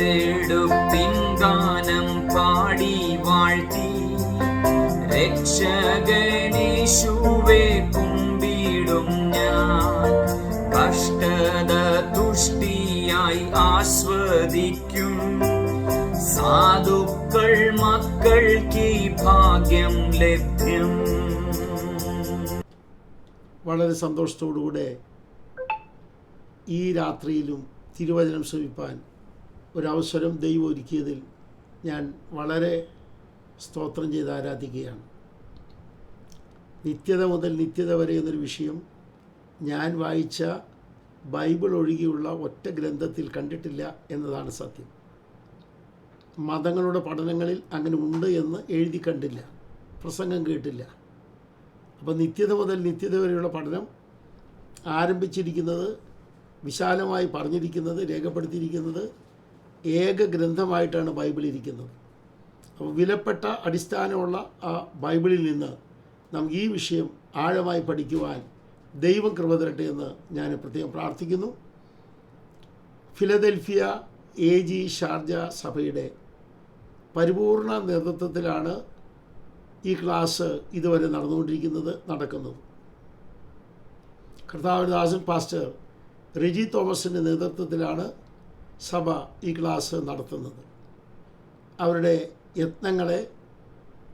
വീണ്ടെടുപ്പിൻ ഗാനം പാടി വാഴ്ത്തി രക്ഷകനേശുവേ കുമ്പിടും ഞാൻ. കഷ്ടത തുഷ്ടിയായി ആസ്വദിക്കും സാധുക്കൾ മക്കൾക്ക് ഭാഗ്യം ലഭ്യം. വളരെ സന്തോഷത്തോടുകൂടെ ഈ രാത്രിയിലും തിരുവചനം ശ്രവിപ്പാൻ ഒരവസരം ദൈവം ഒരുക്കിയതിൽ ഞാൻ വളരെ സ്തോത്രം ചെയ്ത് ആരാധിക്കുകയാണ്. നിത്യത മുതൽ നിത്യത വരെ എന്നൊരു വിഷയം ഞാൻ വായിച്ച ബൈബിൾ ഒഴികെയുള്ള ഒറ്റ ഗ്രന്ഥത്തിൽ കണ്ടിട്ടില്ല എന്നതാണ് സത്യം. മതങ്ങളുടെ പഠനങ്ങളിൽ അങ്ങനെ ഉണ്ട് എന്ന് എഴുതി കണ്ടില്ല, പ്രസംഗം കേട്ടില്ല. അപ്പോൾ നിത്യത മുതൽ നിത്യത വരെയുള്ള പഠനം ആരംഭിച്ചിരിക്കുന്നത്, വിശാലമായി പറഞ്ഞിരിക്കുന്നത്, രേഖപ്പെടുത്തിയിരിക്കുന്നത് ഏക ഗ്രന്ഥമായിട്ടാണ് ബൈബിൾ ഇരിക്കുന്നത്. അപ്പോൾ വിലപ്പെട്ട അടിസ്ഥാനമുള്ള ആ ബൈബിളിൽ നിന്ന് നമുക്ക് ഈ വിഷയം ആഴമായി പഠിക്കുവാൻ ദൈവം കൃപ തരട്ടെ എന്ന് ഞാൻ പ്രത്യേകം പ്രാർത്ഥിക്കുന്നു. ഫിലദൽഫിയ AG ഷാർജ സഭയുടെ പരിപൂർണ നേതൃത്വത്തിലാണ് ഈ ക്ലാസ് ഇതുവരെ നടക്കുന്നത്. കർത്താവിദാസൻ പാസ്റ്റർ റിജി തോമസിൻ്റെ നേതൃത്വത്തിലാണ് സഭ ഈ ക്ലാസ് നടത്തുന്നത്. അവരുടെ യത്നങ്ങളെ,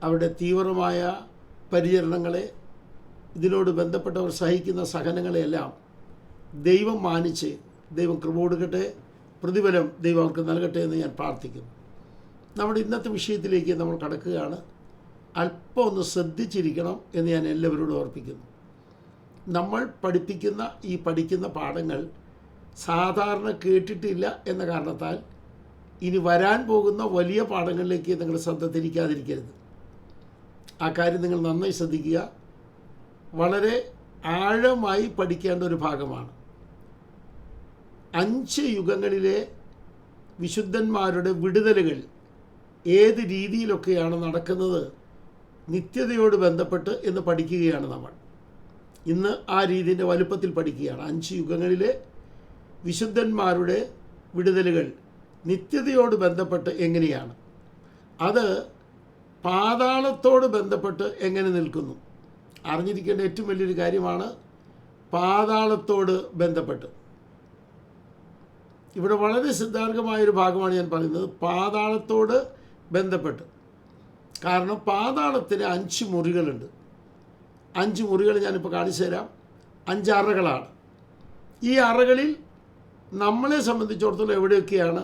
അവരുടെ തീവ്രമായ പരിചരണങ്ങളെ, ഇതിനോട് ബന്ധപ്പെട്ടവർ സഹിക്കുന്ന സഹനങ്ങളെയെല്ലാം ദൈവം മാനിച്ച് ദൈവം കൃപ കൊടുക്കട്ടെ, പ്രതിഫലം ദൈവം അവർക്ക് നൽകട്ടെ എന്ന് ഞാൻ പ്രാർത്ഥിക്കുന്നു. നമ്മുടെ ഇന്നത്തെ വിഷയത്തിലേക്ക് നമ്മൾ കടക്കുകയാണ്. അല്പം ഒന്ന് ശ്രദ്ധിച്ചിരിക്കണം എന്ന് ഞാൻ എല്ലാവരോടും ഓർപ്പിക്കുന്നു. നമ്മൾ പഠിക്കുന്ന പാഠങ്ങൾ സാധാരണ കേട്ടിട്ടില്ല എന്ന കാരണത്താൽ ഇനി വരാൻ പോകുന്ന വലിയ പാഠങ്ങളിലേക്ക് നിങ്ങൾ ശ്രദ്ധ തിരിക്കാതിരിക്കരുത്. ആ കാര്യം നിങ്ങൾ നന്നായി ശ്രദ്ധിക്കുക. വളരെ ആഴമായി പഠിക്കേണ്ട ഒരു ഭാഗമാണ്. 5 യുഗങ്ങളിലെ വിശുദ്ധന്മാരുടെ വിടുതലുകൾ ഏത് രീതിയിലൊക്കെയാണ് നടക്കുന്നത്, നിത്യതയോട് ബന്ധപ്പെട്ട് എന്ന് പഠിക്കുകയാണ് നമ്മൾ. ഇന്ന് ആ രീതിൻ്റെ വലുപ്പത്തിൽ പഠിക്കുകയാണ്. 5 യുഗങ്ങളിലെ വിശുദ്ധന്മാരുടെ വിടുതലുകൾ നിത്യതയോട് ബന്ധപ്പെട്ട് എങ്ങനെയാണ്, അത് പാതാളത്തോട് ബന്ധപ്പെട്ട് എങ്ങനെ നിൽക്കുന്നു. അറിഞ്ഞിരിക്കേണ്ട ഏറ്റവും വലിയൊരു കാര്യമാണ് പാതാളത്തോട് ബന്ധപ്പെട്ട്. ഇവിടെ വളരെ സിദ്ധാന്തമായൊരു ഭാഗമാണ് ഞാൻ പറയുന്നത്, പാതാളത്തോട് ബന്ധപ്പെട്ട്. കാരണം പാതാളത്തിന് 5 മുറികളുണ്ട്. 5 മുറികൾ ഞാനിപ്പോൾ കാണിച്ചു തരാം. 5 അറകളാണ്. ഈ അറകളിൽ നമ്മളെ സംബന്ധിച്ചിടത്തോളം എവിടെയൊക്കെയാണ്,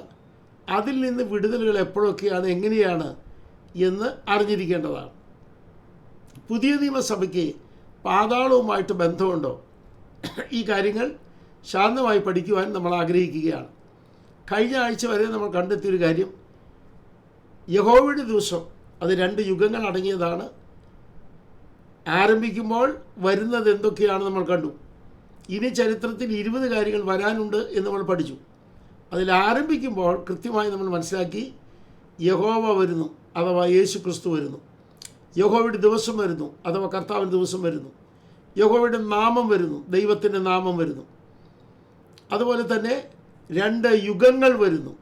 അതിൽ നിന്ന് വിടുതലുകൾ എപ്പോഴൊക്കെയാണ്, എങ്ങനെയാണ് എന്ന് അറിഞ്ഞിരിക്കേണ്ടതാണ്. പുതിയ നിയമസഭയ്ക്ക് പാതാളവുമായിട്ട് ബന്ധമുണ്ടോ? ഈ കാര്യങ്ങൾ ശാന്തമായി പഠിക്കുവാൻ നമ്മൾ ആഗ്രഹിക്കുകയാണ്. കഴിഞ്ഞ ആഴ്ച വരെ നമ്മൾ കണ്ടെത്തിയൊരു കാര്യം, യഹോവയുടെ ദിവസം അത് 2 യുഗങ്ങൾ അടങ്ങിയതാണ്. ആരംഭിക്കുമ്പോൾ വരുന്നത് എന്തൊക്കെയാണ് നമ്മൾ കണ്ടു. ഇനി ചരിത്രത്തിൽ 20 കാര്യങ്ങൾ വരാനുണ്ട് എന്ന് നമ്മൾ പഠിച്ചു. അതിൽ ആരംഭിക്കുമ്പോൾ കൃത്യമായി നമ്മൾ മനസ്സിലാക്കി, യഹോവ വരുന്നു അഥവാ യേശു ക്രിസ്തു വരുന്നു, യഹോവയുടെ ദിവസം വരുന്നു അഥവാ കർത്താവിൻ്റെ ദിവസം വരുന്നു, യഹോവയുടെ നാമം വരുന്നു, ദൈവത്തിൻ്റെ നാമം വരുന്നു. അതുപോലെ തന്നെ 2 യുഗങ്ങൾ വരുന്നു.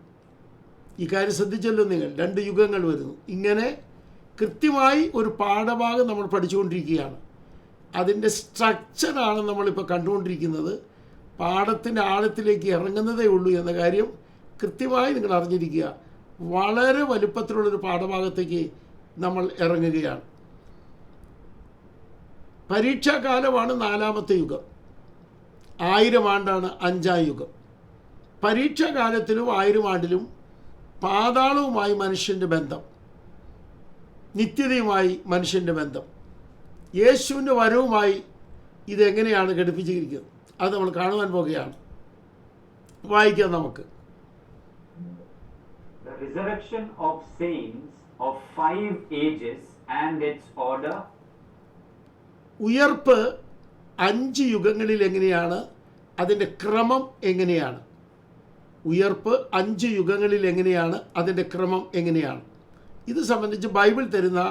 ഈ കാര്യം ശ്രദ്ധിച്ചല്ലോ നിങ്ങൾ, 2 യുഗങ്ങൾ വരുന്നു. ഇങ്ങനെ കൃത്യമായി ഒരു പാഠഭാഗം നമ്മൾ പഠിച്ചുകൊണ്ടിരിക്കുകയാണ്. അതിൻ്റെ സ്ട്രക്ചറാണ് നമ്മളിപ്പോൾ കണ്ടുകൊണ്ടിരിക്കുന്നത്. പാഠത്തിൻ്റെ ആഴത്തിലേക്ക് ഇറങ്ങുന്നതേ ഉള്ളൂ എന്ന കാര്യം കൃത്യമായി നിങ്ങൾ അറിഞ്ഞിരിക്കുക. വളരെ വലുപ്പത്തിലുള്ളൊരു പാഠഭാഗത്തേക്ക് നമ്മൾ ഇറങ്ങുകയാണ്. പരീക്ഷാകാലമാണ് 4-ാമത്തെ യുഗം. 1000 ആണ്ടാണ് 5-ാം യുഗം. പരീക്ഷാകാലത്തിലും 1000 ആണ്ടിലും പാതാളവുമായി മനുഷ്യൻ്റെ ബന്ധം, നിത്യതയുമായി മനുഷ്യൻ്റെ ബന്ധം, യേശുവിൻ്റെ വരവുമായി ഇതെങ്ങനെയാണ് ഘടിപ്പിച്ചിരിക്കുന്നത്, അത് നമ്മൾ കാണുവാൻ പോകുകയാണ്. വായിക്കാം നമുക്ക്. The resurrection of saints of 5 ages and its order. ഉയർപ്പ് 5 യുഗങ്ങളിൽ എങ്ങനെയാണ്, അതിൻ്റെ ക്രമം എങ്ങനെയാണ്. ഉയർപ്പ് 5 യുഗങ്ങളിൽ എങ്ങനെയാണ്, അതിൻ്റെ ക്രമം എങ്ങനെയാണ്. ഇത് സംബന്ധിച്ച് ബൈബിൾ തരുന്ന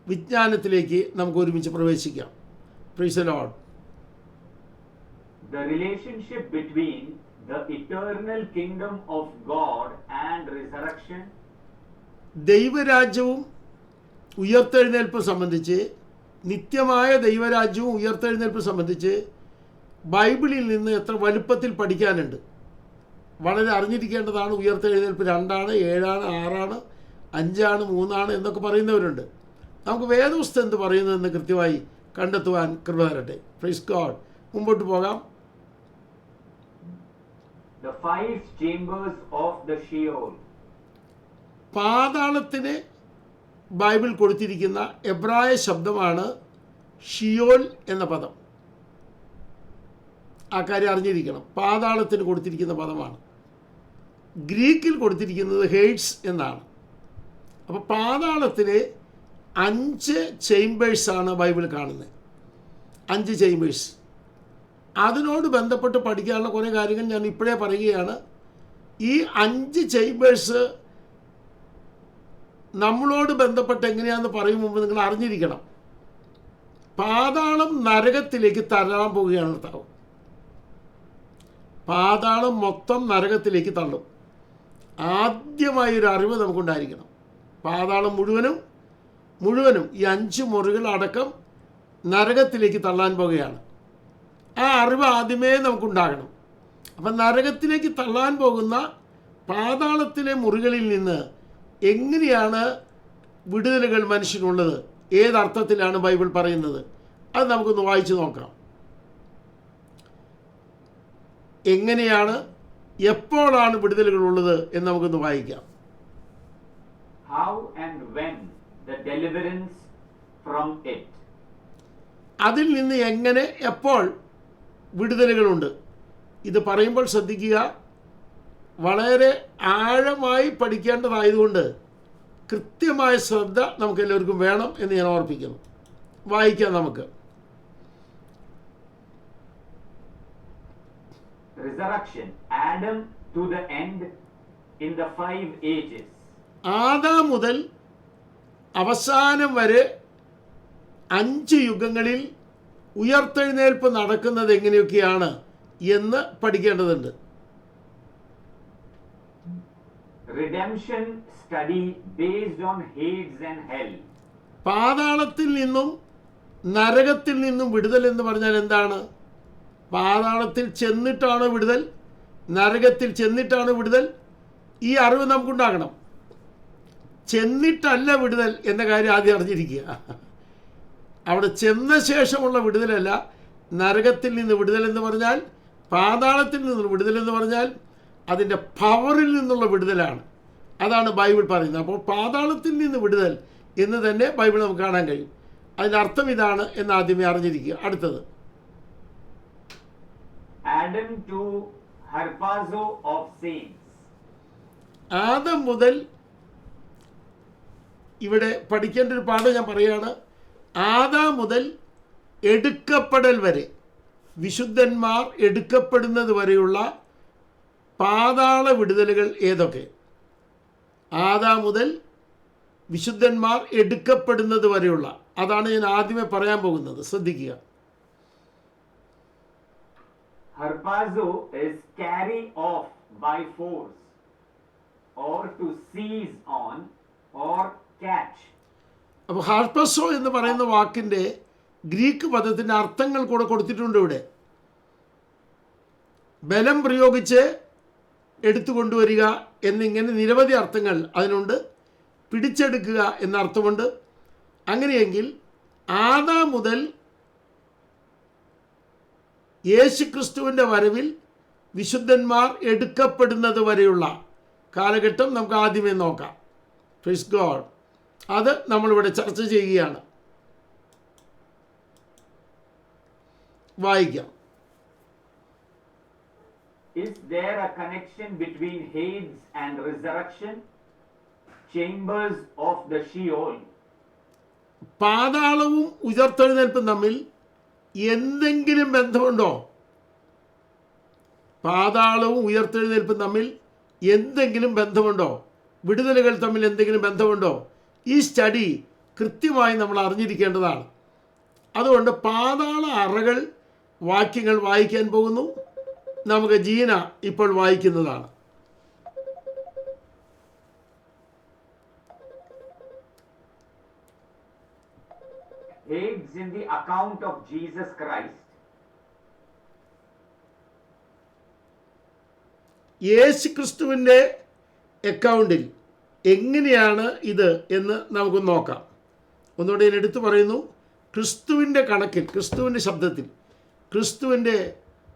വിജ്ഞാനത്തിലേക്ക് നമുക്ക് ഒരുമിച്ച് പ്രവേശിക്കാം. Praise the Lord. The relationship between the eternal kingdom of God and resurrection resurrection, ദൈവരാജ്യവും ഉയർത്തെഴുന്നേൽപ്പും സംബന്ധിച്ച്, നിത്യമായ ദൈവരാജ്യവും ഉയർത്തെഴുന്നേൽപ്പും സംബന്ധിച്ച് ബൈബിളിൽ നിന്ന് എത്ര വലുപ്പത്തിൽ പഠിക്കാനുണ്ട്. വളരെ അറിഞ്ഞിരിക്കേണ്ടതാണ്. ഉയർത്തെഴുന്നേൽപ്പ് 2 7 6 5 3 എന്നൊക്കെ പറയുന്നവരുണ്ട്. നമുക്ക് വേദപുസ്തകം എന്ത് പറയുന്നതെന്ന് കൃത്യമായി കണ്ടെത്തുവാൻ കൃപ തരട്ടെ. Praise God. മുമ്പോട്ട് പോകാം. the 5 chambers of the Sheol. പാതാളത്തിന് ബൈബിൾ കൊടുത്തിരിക്കുന്ന എബ്രായ ശബ്ദമാണ് ഷിയോൽ എന്ന പദം. ആ കാര്യം അറിഞ്ഞിരിക്കണം. പാതാളത്തിന് കൊടുത്തിരിക്കുന്ന പദമാണ്. ഗ്രീക്കിൽ കൊടുത്തിരിക്കുന്നത് ഹെയ്ഡ്സ് എന്നാണ്. അപ്പോൾ പാതാളത്തിന് 5 ചേംബേഴ്സാണ് ബൈബിൾ കാണുന്നത്. 5 ചേംബേഴ്സ്. അതിനോട് ബന്ധപ്പെട്ട് പഠിക്കാനുള്ള കുറേ കാര്യങ്ങൾ ഞാൻ ഇപ്പോഴേ പറയുകയാണ്. ഈ 5 ചേംബേഴ്സ് നമ്മളോട് ബന്ധപ്പെട്ട് എങ്ങനെയാണെന്ന് പറയും മുമ്പ് നിങ്ങൾ അറിഞ്ഞിരിക്കണം. പാതാളം നരകത്തിലേക്ക് തള്ളാൻ പോവുകയാണ് കർത്താവ്. പാതാളം മൊത്തം നരകത്തിലേക്ക് തള്ളും. ആദ്യമായൊരു അറിവ് നമുക്കുണ്ടായിരിക്കണം. പാതാളം മുഴുവനും ഈ 5 മുറികൾ അടക്കം നരകത്തിലേക്ക് തള്ളാൻ പോകുകയാണ്. ആ അറിവ് ആദ്യമേ നമുക്കുണ്ടാകണം. അപ്പം നരകത്തിലേക്ക് തള്ളാൻ പോകുന്ന പാതാളത്തിലെ മുറികളിൽ നിന്ന് എങ്ങനെയാണ് വിടുതലുകൾ മനുഷ്യനുള്ളത്, ഏതർത്ഥത്തിലാണ് ബൈബിൾ പറയുന്നത്, അത് നമുക്കൊന്ന് വായിച്ചു നോക്കാം. എങ്ങനെയാണ്, എപ്പോഴാണ് വിടുതലുകൾ ഉള്ളത് എന്ന് നമുക്കൊന്ന് വായിക്കാം. How and when the deliverance from it. അതിൽ നിന്ന് എങ്ങനെ, എപ്പോൾ വിടുതലുകളുണ്ട്. ഇത് പറയുമ്പോൾ ശ്രദ്ധിക്കുക, വളരെ ആഴമായി പഠിക്കേണ്ടതായതുകൊണ്ട് കൃത്യമായ ശ്രദ്ധ നമുക്ക് എല്ലാവർക്കും വേണം എന്ന് ഞാൻ ഓർപ്പിക്കുന്നു. വായിക്കാം നമുക്ക്. Resurrection, Adam to the end in the 5 ages. Adam മുതൽ അവസാനം വരെ 5 യുഗങ്ങളിൽ ഉയർത്തെഴുന്നേൽപ്പ് നടക്കുന്നത് എങ്ങനെയൊക്കെയാണ് എന്ന് പഠിക്കേണ്ടതുണ്ട്. Redemption study based on Hades and hell. പാതാളത്തിൽ നിന്നും നരകത്തിൽ നിന്നും വിടുതൽ എന്ന് പറഞ്ഞാൽ എന്താണ്? പാതാളത്തിൽ ചെന്നിട്ടാണ് വിടുതൽ, നരകത്തിൽ ചെന്നിട്ടാണ് വിടുതൽ. ഈ അറിവ് നമുക്കുണ്ടാകണം. ചെന്നിട്ടല്ല വിടുതൽ എന്ന കാര്യം ആദ്യം അറിഞ്ഞിരിക്കുക. അവിടെ ചെന്ന ശേഷമുള്ള വിടുതലല്ല. നരകത്തിൽ നിന്ന് വിടുതൽ എന്ന് പറഞ്ഞാൽ, പാതാളത്തിൽ നിന്നുള്ള വിടുതൽ എന്ന് പറഞ്ഞാൽ അതിൻ്റെ പവറിൽ നിന്നുള്ള വിടുതലാണ്. അതാണ് ബൈബിൾ പറയുന്നത്. അപ്പോൾ പാതാളത്തിൽ നിന്ന് വിടുതൽ എന്ന് തന്നെ ബൈബിൾ നമുക്ക് കാണാൻ കഴിയും. അതിൻ്റെ അർത്ഥം ഇതാണ് എന്ന് ആദ്യമേ അറിഞ്ഞിരിക്കുക. അടുത്തത്, Adam to harpazo of saints. Adam മുതൽ, ഇവിടെ പഠിക്കേണ്ട ഒരു പാഠം ഞാൻ പറയുകയാണ്. ആദാം മുതൽ എടുക്കപ്പെടൽ വരെ, വിശുദ്ധന്മാർ എടുക്കപ്പെടുന്നത് വരെയുള്ള പാതാള വിടുതലുകൾ ഏതൊക്കെ? ആദാം മുതൽ വിശുദ്ധന്മാർ എടുക്കപ്പെടുന്നത് വരെയുള്ള, അതാണ് ഞാൻ ആദ്യമേ പറയാൻ പോകുന്നത്. ശ്രദ്ധിക്കുക. Harpazo is carry off by force or to seize on or catch. അപ്പോൾ ഹാർപ്പസോ എന്ന് പറയുന്ന വാക്കിൻ്റെ ഗ്രീക്ക് പദത്തിൻ്റെ അർത്ഥങ്ങൾ കൂടെ കൊടുത്തിട്ടുണ്ട് ഇവിടെ. ബലം പ്രയോഗിച്ച് എടുത്തുകൊണ്ടുവരിക എന്നിങ്ങനെ നിരവധി അർത്ഥങ്ങൾ അതിനുണ്ട്. പിടിച്ചെടുക്കുക എന്ന അർത്ഥമുണ്ട്. അങ്ങനെയെങ്കിൽ ആദാം മുതൽ യേശുക്രിസ്തുവിൻ്റെ വരവിൽ വിശുദ്ധന്മാർ എടുക്കപ്പെടുന്നത് വരെയുള്ള കാലഘട്ടം നമുക്ക് ആദ്യമേ നോക്കാം. Praise God. അത് നമ്മളിവിടെ ചർച്ച ചെയ്യുകയാണ്. വായിക്കാം. Is there a connection between Hades and resurrection? Chambers of the Sheol. പാതാളവും ഉയർത്തെഴുന്നേൽപ്പും തമ്മിൽ എന്തെങ്കിലും ബന്ധമുണ്ടോ? പാതാളവും ഉയർത്തെഴുന്നേൽപ്പും തമ്മിൽ എന്തെങ്കിലും ബന്ധമുണ്ടോ? വിടുതലുകൾ തമ്മിൽ എന്തെങ്കിലും ബന്ധമുണ്ടോ? ഈ സ്റ്റഡി കൃത്യമായി നമ്മൾ അറിഞ്ഞിരിക്കേണ്ടതാണ്. അതുകൊണ്ട് പാതാള അറകൾ വാക്യങ്ങൾ വായിക്കാൻ പോകുന്നു. നമുക്ക് ജീന ഇപ്പോൾ വായിക്കുന്നതാണ്. Hades in the account of Jesus Christ. യേശു ക്രിസ്തുവിൻ്റെ അക്കൗണ്ടിൽ എങ്ങനെയാണ് ഇത് എന്ന് നമുക്ക് നോക്കാം. ഒന്നുകൂടെ ഞാൻ എടുത്തു പറയുന്നു, ക്രിസ്തുവിൻ്റെ കണക്കിൽ, ക്രിസ്തുവിൻ്റെ ശബ്ദത്തിൽ, ക്രിസ്തുവിൻ്റെ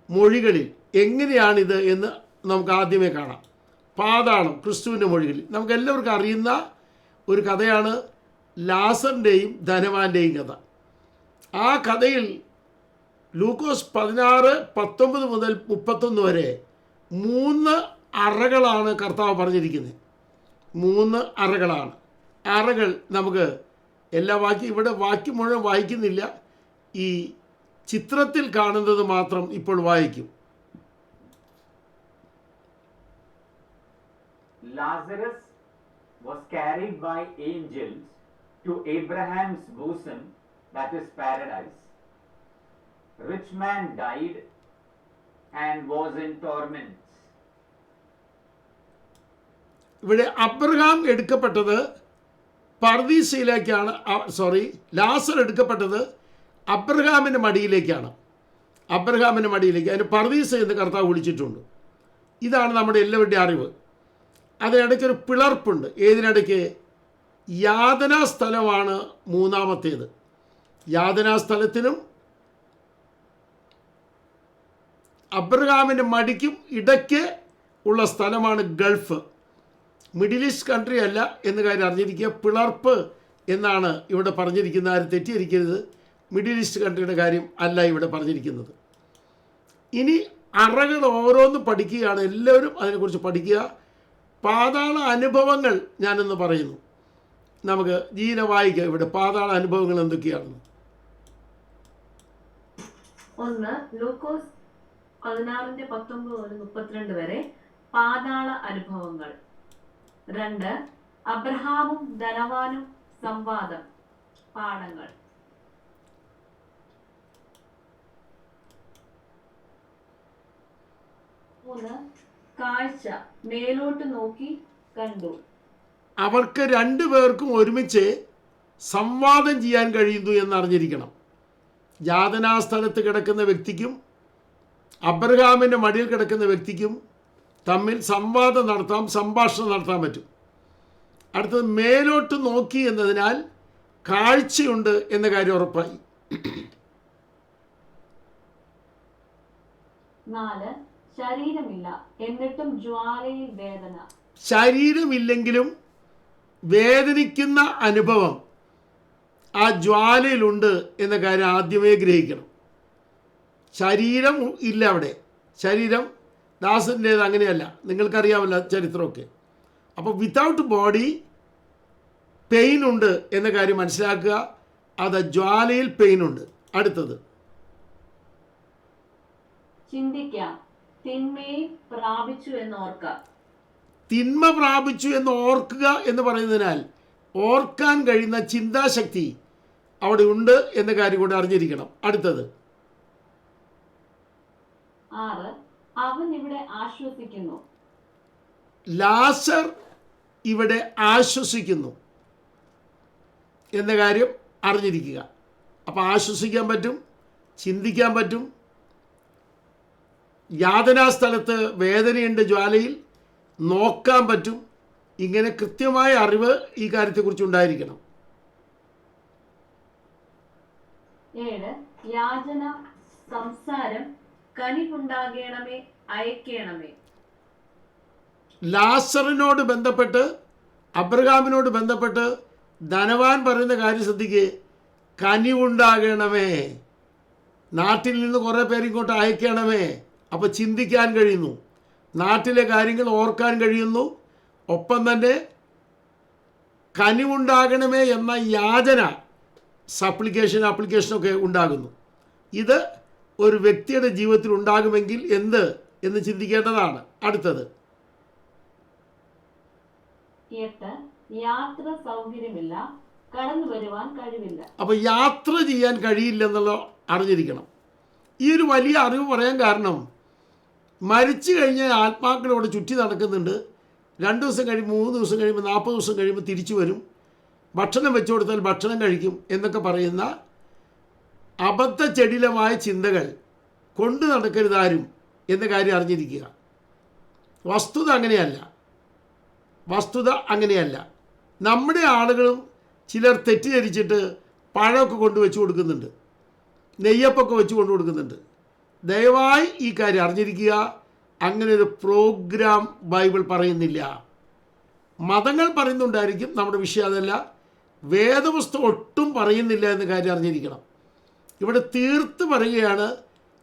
മൊഴികളിൽ എങ്ങനെയാണിത് എന്ന് നമുക്ക് ആദ്യമേ കാണാം. പാതാളം ക്രിസ്തുവിൻ്റെ മൊഴികളിൽ നമുക്ക് എല്ലാവർക്കും അറിയുന്ന ഒരു കഥയാണ് ലാസറിൻ്റെയും ധനവാന്റെയും കഥ. ആ കഥയിൽ ലൂക്കോസ് 16:19 മുതൽ 31 വരെ 3 അറകളാണ് കർത്താവ് പറഞ്ഞിരിക്കുന്നത്. 3 അറകളാണ്. അറകൾ നമുക്ക് എല്ലാ ഇവിടെ വാക്യം മുഴുവൻ വായിക്കുന്നില്ല, ഈ ചിത്രത്തിൽ കാണുന്നത് മാത്രം ഇപ്പോൾ വായിക്കും. Lazarus was carried by angels to Abraham's bosom, that is paradise. Rich man died and was in torments. ഇവിടെ അബ്രഹാം എടുക്കപ്പെട്ടത് പർദീസയിലേക്കാണ്. ലാസർ എടുക്കപ്പെട്ടത് അബ്രഹാമിൻ്റെ മടിയിലേക്കാണ്. അബ്രഹാമിൻ്റെ മടിയിലേക്ക്, അതിന് പർദീസ എന്ന് കർത്താവ് വിളിച്ചിട്ടുണ്ട്. ഇതാണ് നമ്മുടെ എല്ലാവരുടെയും അറിവ്. അതിനിടയ്ക്കൊരു പിളർപ്പുണ്ട്. ഏതിനിടയ്ക്ക്? യാതനാ സ്ഥലമാണ് മൂന്നാമത്തേത്. യാതനാ സ്ഥലത്തിനും അബ്രഹാമിൻ്റെ മടിക്കും ഇടയ്ക്ക് ഉള്ള സ്ഥലമാണ് ഗൾഫ്. മിഡിൽ ഈസ്റ്റ് കൺട്രി അല്ല എന്ന കാര്യം അറിഞ്ഞിരിക്കുക. പിളർപ്പ് എന്നാണ് ഇവിടെ പറഞ്ഞിരിക്കുന്നത്. ആരും തെറ്റിയിരിക്കരുത്. മിഡിൽ ഈസ്റ്റ് കൺട്രിയുടെ കാര്യം അല്ല ഇവിടെ പറഞ്ഞിരിക്കുന്നത്. ഇനി അറകൾ ഓരോന്നും പഠിക്കുകയാണ്. എല്ലാവരും അതിനെക്കുറിച്ച് പഠിക്കുക. പാതാള അനുഭവങ്ങൾ ഞാനെന്ന് പറയുന്നു. നമുക്ക് ജീന വായിക്കാം ഇവിടെ പാതാള അനുഭവങ്ങൾ എന്തൊക്കെയാണെന്ന്. 1 ലൂക്കോസ് 16:19 മുതൽ 32 വരെ പാതാള അനുഭവങ്ങൾ. 2 അബ്രഹാമും ധനവാനും സംവാദം പാഠങ്ങൾ. 3 കാഴ്ച മേലോട്ട് നോക്കി കണ്ടു. അവർക്ക് 2 പേർക്കും ഒരുമിച്ച് സംവാദം ചെയ്യാൻ കഴിയുന്നു എന്നറിഞ്ഞിരിക്കണം. യാതനാസ്ഥലത്ത് കിടക്കുന്ന വ്യക്തിക്കും അബ്രഹാമിൻ്റെ മടിയിൽ കിടക്കുന്ന വ്യക്തിക്കും തമ്മിൽ സംവാദം നടത്താം, സംഭാഷണം നടത്താൻ പറ്റും. അടുത്തത് മേലോട്ട് നോക്കി എന്നതിനാൽ കാഴ്ചയുണ്ട് എന്ന കാര്യം ഉറപ്പായി. 4 ശരീരമില്ല എന്നിട്ടും ജ്വാലയിൽ വേദന. ശരീരമില്ലെങ്കിലും വേദനിക്കുന്ന അനുഭവം ആ ജ്വാലയിലുണ്ട് എന്ന കാര്യം ആദ്യമേ ഗ്രഹിക്കണം. ശരീരം ഇല്ല അവിടെ. ശരീരം ദാസൻ്റേത് അങ്ങനെയല്ല, നിങ്ങൾക്കറിയാമല്ല ചരിത്രമൊക്കെ. അപ്പോൾ വിത്തൗട്ട് ബോഡി പെയിൻ ഉണ്ട് എന്ന കാര്യം മനസ്സിലാക്കുക. അത് ജ്വാലയിൽ പെയിൻ ഉണ്ട്. അടുത്തത് ചിന്തിക്കാം, തിന്മയെ പ്രാപിച്ചു എന്നോർക്ക. തിന്മ പ്രാപിച്ചു എന്ന് ഓർക്കുക എന്ന് പറയുന്നതിനാൽ ഓർക്കാൻ കഴിയുന്ന ചിന്താശക്തി അവിടെ ഉണ്ട് എന്ന കാര്യം കൂടെ അറിഞ്ഞിരിക്കണം. അടുത്തത് 6 അവൻ ഇവിടെ ആശ്വസിക്കുന്നു. ലാസർ ഇവിടെ ആശ്വസിക്കുന്നു എന്ന കാര്യം അറിഞ്ഞിരിക്കുക. അപ്പോൾ ആശ്വസിക്കാൻ പറ്റും, ചിന്തിക്കാൻ പറ്റും. യാതനാസ്ഥലത്ത് വേദനയുണ്ട്, ജ്വാലയിൽ നോക്കാൻ പറ്റും. ഇങ്ങനെ കൃത്യമായ അറിവ് ഈ കാര്യത്തെക്കുറിച്ച് ഉണ്ടായിരിക്കണം. 7 യാചന സംസാരം കനിവുണ്ടാകണമേ അയക്കണമേ. ലാസറിനോട് ബന്ധപ്പെട്ട്, അബ്രഹാമിനോട് ബന്ധപ്പെട്ട് ധനവാൻ പറയുന്ന കാര്യം ശ്രദ്ധിക്കുക. കനിവുണ്ടാകണമേ, നാട്ടിൽ നിന്ന് കുറേ പേര് ഇങ്ങോട്ട് അയക്കണമേ. അപ്പോൾ ചിന്തിക്കാൻ കഴിയുന്നു, നാട്ടിലെ കാര്യങ്ങൾ ഓർക്കാൻ കഴിയുന്നു. ഒപ്പം തന്നെ കനിവുണ്ടാകണമേ എന്ന യാചന, അപ്ലിക്കേഷനൊക്കെ ഉണ്ടാകുന്നു. ഇത് ഒരു വ്യക്തിയുടെ ജീവിതത്തിൽ ഉണ്ടാകുമെങ്കിൽ എന്ത് എന്ന് ചിന്തിക്കേണ്ടതാണ്. അടുത്തത് 8 യാത്ര സൗകര്യമില്ല, കടന്നു വരുവാൻ കഴിവില്ല. അപ്പോൾ യാത്ര ചെയ്യാൻ കഴിയില്ലെന്നുള്ള അറിഞ്ഞിരിക്കണം. ഈ ഒരു വലിയ അറിവ് പറയാൻ കാരണം, മരിച്ചു കഴിഞ്ഞാൽ ആത്മാക്കളോട് ചുറ്റി നടക്കുന്നുണ്ട്. 2 ദിവസം കഴിയുമ്പോൾ, 3 ദിവസം കഴിയുമ്പോൾ, 40 ദിവസം കഴിയുമ്പോൾ തിരിച്ചു വരും. ഭക്ഷണം വെച്ചു കൊടുത്താൽ ഭക്ഷണം കഴിക്കും എന്നൊക്കെ പറയുന്ന അബദ്ധജടിലമായ ചിന്തകൾ കൊണ്ടു നടക്കരുതാരും എന്ന കാര്യം അറിഞ്ഞിരിക്കുക. വസ്തുത അങ്ങനെയല്ല. നമ്മുടെ ആളുകളും ചിലർ തെറ്റിദ്ധരിച്ചിട്ട് പഴമൊക്കെ കൊണ്ടുവച്ച് കൊടുക്കുന്നുണ്ട്, നെയ്യപ്പൊക്കെ വെച്ച് കൊണ്ടു കൊടുക്കുന്നുണ്ട്. ദയവായി ഈ കാര്യം അറിഞ്ഞിരിക്കുക. അങ്ങനെ ഒരു പ്രോഗ്രാം ബൈബിൾ പറയുന്നില്ല. മതങ്ങൾ പറയുന്നുണ്ടായിരിക്കും, നമ്മുടെ വിഷയം അതല്ല. വേദപുസ്തകം ഒട്ടും പറയുന്നില്ല എന്ന കാര്യം അറിഞ്ഞിരിക്കണം. ഇവിടെ തീർത്ത് പറയുകയാണ്,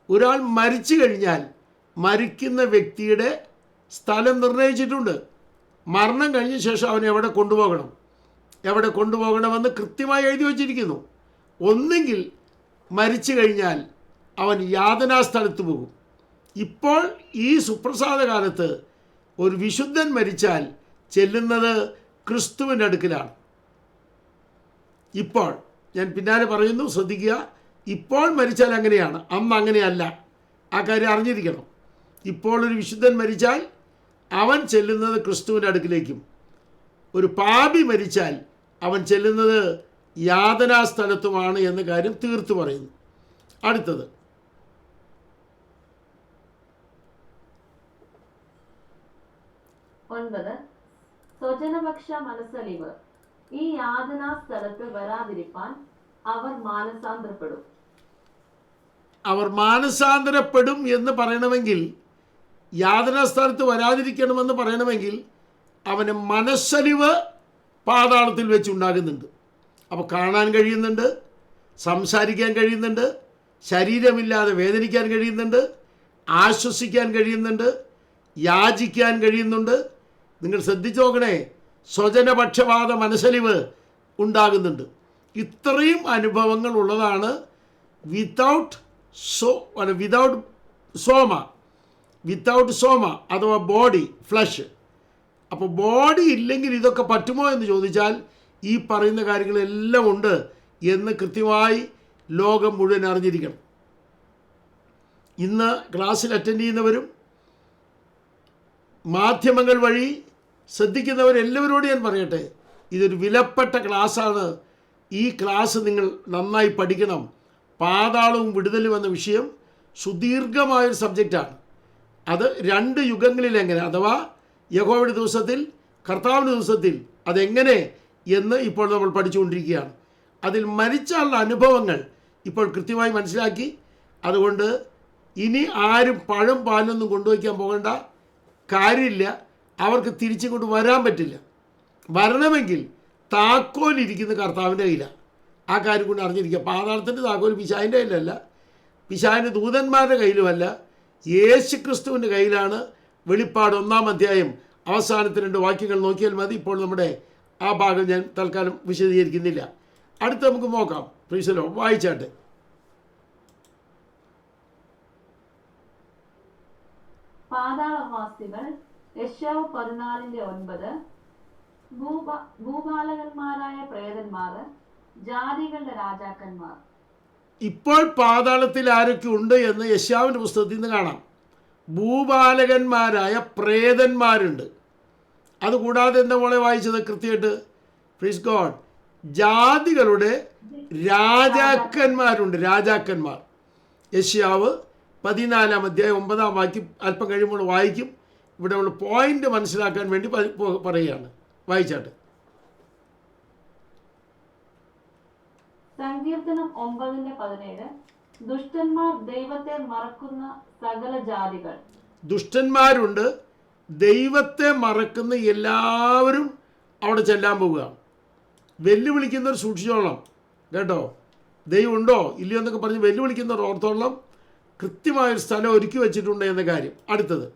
ഒരാൾ മരിച്ചു കഴിഞ്ഞാൽ മരിക്കുന്ന വ്യക്തിയുടെ സ്ഥലം നിർണയിച്ചിട്ടുണ്ട്. മരണം കഴിഞ്ഞ ശേഷം അവനെ എവിടെ കൊണ്ടുപോകണമെന്ന് കൃത്യമായി എഴുതി വച്ചിരിക്കുന്നു. ഒന്നുകിൽ മരിച്ചു കഴിഞ്ഞാൽ അവൻ യാതനാ സ്ഥലത്ത് പോകും. ഇപ്പോൾ ഈ സുപ്രസാദ കാലത്ത് ഒരു വിശുദ്ധൻ മരിച്ചാൽ ചെല്ലുന്നത് ക്രിസ്തുവിൻ്റെ അടുക്കലാണ്. ഇപ്പോൾ ഞാൻ പിന്നാലെ പറയുന്നു, ശ്രദ്ധിക്കുക. ഇപ്പോൾ മരിച്ചാൽ അങ്ങനെയാണ്, അന്ന് അങ്ങനെയല്ല. ആ കാര്യം അറിഞ്ഞിരിക്കണം. ഇപ്പോൾ ഒരു വിശുദ്ധൻ മരിച്ചാൽ അവൻ ചെല്ലുന്നത് ക്രിസ്തുവിൻ്റെ അടുക്കിലേക്കും, ഒരു പാപി മരിച്ചാൽ അവൻ ചെല്ലുന്നത് യാതനാ സ്ഥലത്തുമാണ് എന്ന കാര്യം തീർത്തു പറയുന്നു. അടുത്തത്, സ്വജനപക്ഷ മനസ്സലിവ്. ഈ യാതനാ സ്ഥലത്ത് വരാതിരിപ്പാൻ അവർ മാനസാന്തരപ്പെടും എന്ന് പറയണമെങ്കിൽ, യാതനാ സ്ഥലത്ത് വരാതിരിക്കണമെന്ന് പറയണമെങ്കിൽ അവന് മനസ്സലിവ് പാതാളത്തിൽ വെച്ചുണ്ടാകുന്നുണ്ട്. അപ്പോൾ കാണാൻ കഴിയുന്നുണ്ട്, സംസാരിക്കാൻ കഴിയുന്നുണ്ട്, ശരീരമില്ലാതെ വേദനിക്കാൻ കഴിയുന്നുണ്ട്, ആശ്വസിക്കാൻ കഴിയുന്നുണ്ട്, യാചിക്കാൻ കഴിയുന്നുണ്ട്. നിങ്ങൾ ശ്രദ്ധിച്ചു നോക്കണേ, സ്വജനപക്ഷപാത മനസ്സലിവ് ഉണ്ടാകുന്നുണ്ട്. ഇത്രയും അനുഭവങ്ങൾ ഉള്ളതാണ് വിതൗട്ട് സോമ അഥവാ ബോഡി, ഫ്ലഷ്. അപ്പോൾ ബോഡി ഇല്ലെങ്കിൽ ഇതൊക്കെ പറ്റുമോ എന്ന് ചോദിച്ചാൽ ഈ പറയുന്ന കാര്യങ്ങളെല്ലാം ഉണ്ട് എന്ന് കൃത്യമായി ലോകം മുഴുവൻ അറിഞ്ഞിരിക്കണം. ഇന്ന് ക്ലാസ്സിൽ അറ്റൻഡ് ചെയ്യുന്നവരും മാധ്യമങ്ങൾ വഴി ശ്രദ്ധിക്കുന്നവരെല്ലാവരോടും ഞാൻ പറയട്ടെ, ഇതൊരു വിലപ്പെട്ട ക്ലാസ്സാണ്. ഈ ക്ലാസ് നിങ്ങൾ നന്നായി പഠിക്കണം. പാതാളവും വിടുതലും എന്ന വിഷയം സുദീർഘമായൊരു സബ്ജക്റ്റാണ്. അത് 2 യുഗങ്ങളിൽ എങ്ങനെ, അഥവാ യഹോവയുടെ ദിവസത്തിൽ, കർത്താവിൻ്റെ ദിവസത്തിൽ അതെങ്ങനെ എന്ന് ഇപ്പോൾ നമ്മൾ പഠിച്ചുകൊണ്ടിരിക്കുകയാണ്. അതിൽ മരിച്ചാലുള്ള അനുഭവങ്ങൾ ഇപ്പോൾ കൃത്യമായി മനസ്സിലാക്കി. അതുകൊണ്ട് ഇനി ആരും പഴം പാലൊന്നും കൊണ്ടുവയ്ക്കാൻ പോകേണ്ട കാര്യമില്ല. അവർക്ക് തിരിച്ചിങ്ങോട്ട് വരാൻ പറ്റില്ല. വരണമെങ്കിൽ താക്കോൽ ഇരിക്കുന്ന കർത്താവിൻ്റെ കയ്യിലാണ്. ആ കാര്യം കൊണ്ട് അറിഞ്ഞിരിക്കുക. പാതാളത്തിൻ്റെ താക്കോൽ പിശാചിൻ്റെ കയ്യിലല്ല, പിശാചിൻ്റെ ദൂതന്മാരുടെ കയ്യിലുമല്ല, യേശു ക്രിസ്തുവിൻ്റെ കയ്യിലാണ്. വെളിപ്പാട് 1-ാം അധ്യായം അവസാനത്തെ 2 വാക്യങ്ങൾ നോക്കിയാൽ മതി. ഇപ്പോൾ നമ്മുടെ ആ ഭാഗം ഞാൻ തൽക്കാലം വിശദീകരിക്കുന്നില്ല. അടുത്ത് നമുക്ക് നോക്കാം. പ്രീസലോ വായിച്ചാട്ടെ. പാതാളവാസികൾ. യെശയ്യാവ് 14:9. ഭൂപാലകന്മാരായ പ്രേതന്മാർ, ജാതികളുടെ രാജാക്കന്മാർ. ഇപ്പോൾ പാതാളത്തിൽ ആരൊക്കെ ഉണ്ട് എന്ന് യെശയ്യാവിൻ്റെ പുസ്തകത്തിൽ നിന്ന് കാണാം. ഭൂപാലകന്മാരായ പ്രേതന്മാരുണ്ട്. അതുകൂടാതെ എന്താ മോളെ വായിച്ചത് കൃത്യമായിട്ട്? പ്രീസ് ഗോഡ്. ജാതികളുടെ രാജാക്കന്മാരുണ്ട്. രാജാക്കന്മാർ. യെശയ്യാവ് 14-ാം അധ്യായം 9-ാം വാക്യം അല്പം കഴിയുമ്പോൾ വായിക്കും. ഇവിടെ നമ്മൾ പോയിന്റ് മനസ്സിലാക്കാൻ വേണ്ടി പറയുകയാണ്. വായിച്ചാട്ടെ. സങ്കീർത്തനം 9:17. ദുഷ്ടന്മാർ ദൈവത്തെ മറക്കുന്ന സകല ജാതികൾ. ദുഷ്ടന്മാരുണ്ട്. ദൈവത്തെ മറക്കുന്ന എല്ലാവരും അവിടെ ചെല്ലാൻ പോവുകയാണ്. വെല്ലുവിളിക്കുന്നവർ സൂക്ഷിച്ചോളാം കേട്ടോ. ദൈവം ഉണ്ടോ ഇല്ലയോ എന്നൊക്കെ പറഞ്ഞ് വെല്ലുവിളിക്കുന്നവർ ഓർത്തോളം കൃത്യമായൊരു സ്ഥലം ഒരുക്കി വെച്ചിട്ടുണ്ട് എന്ന കാര്യം. അടുത്തത്,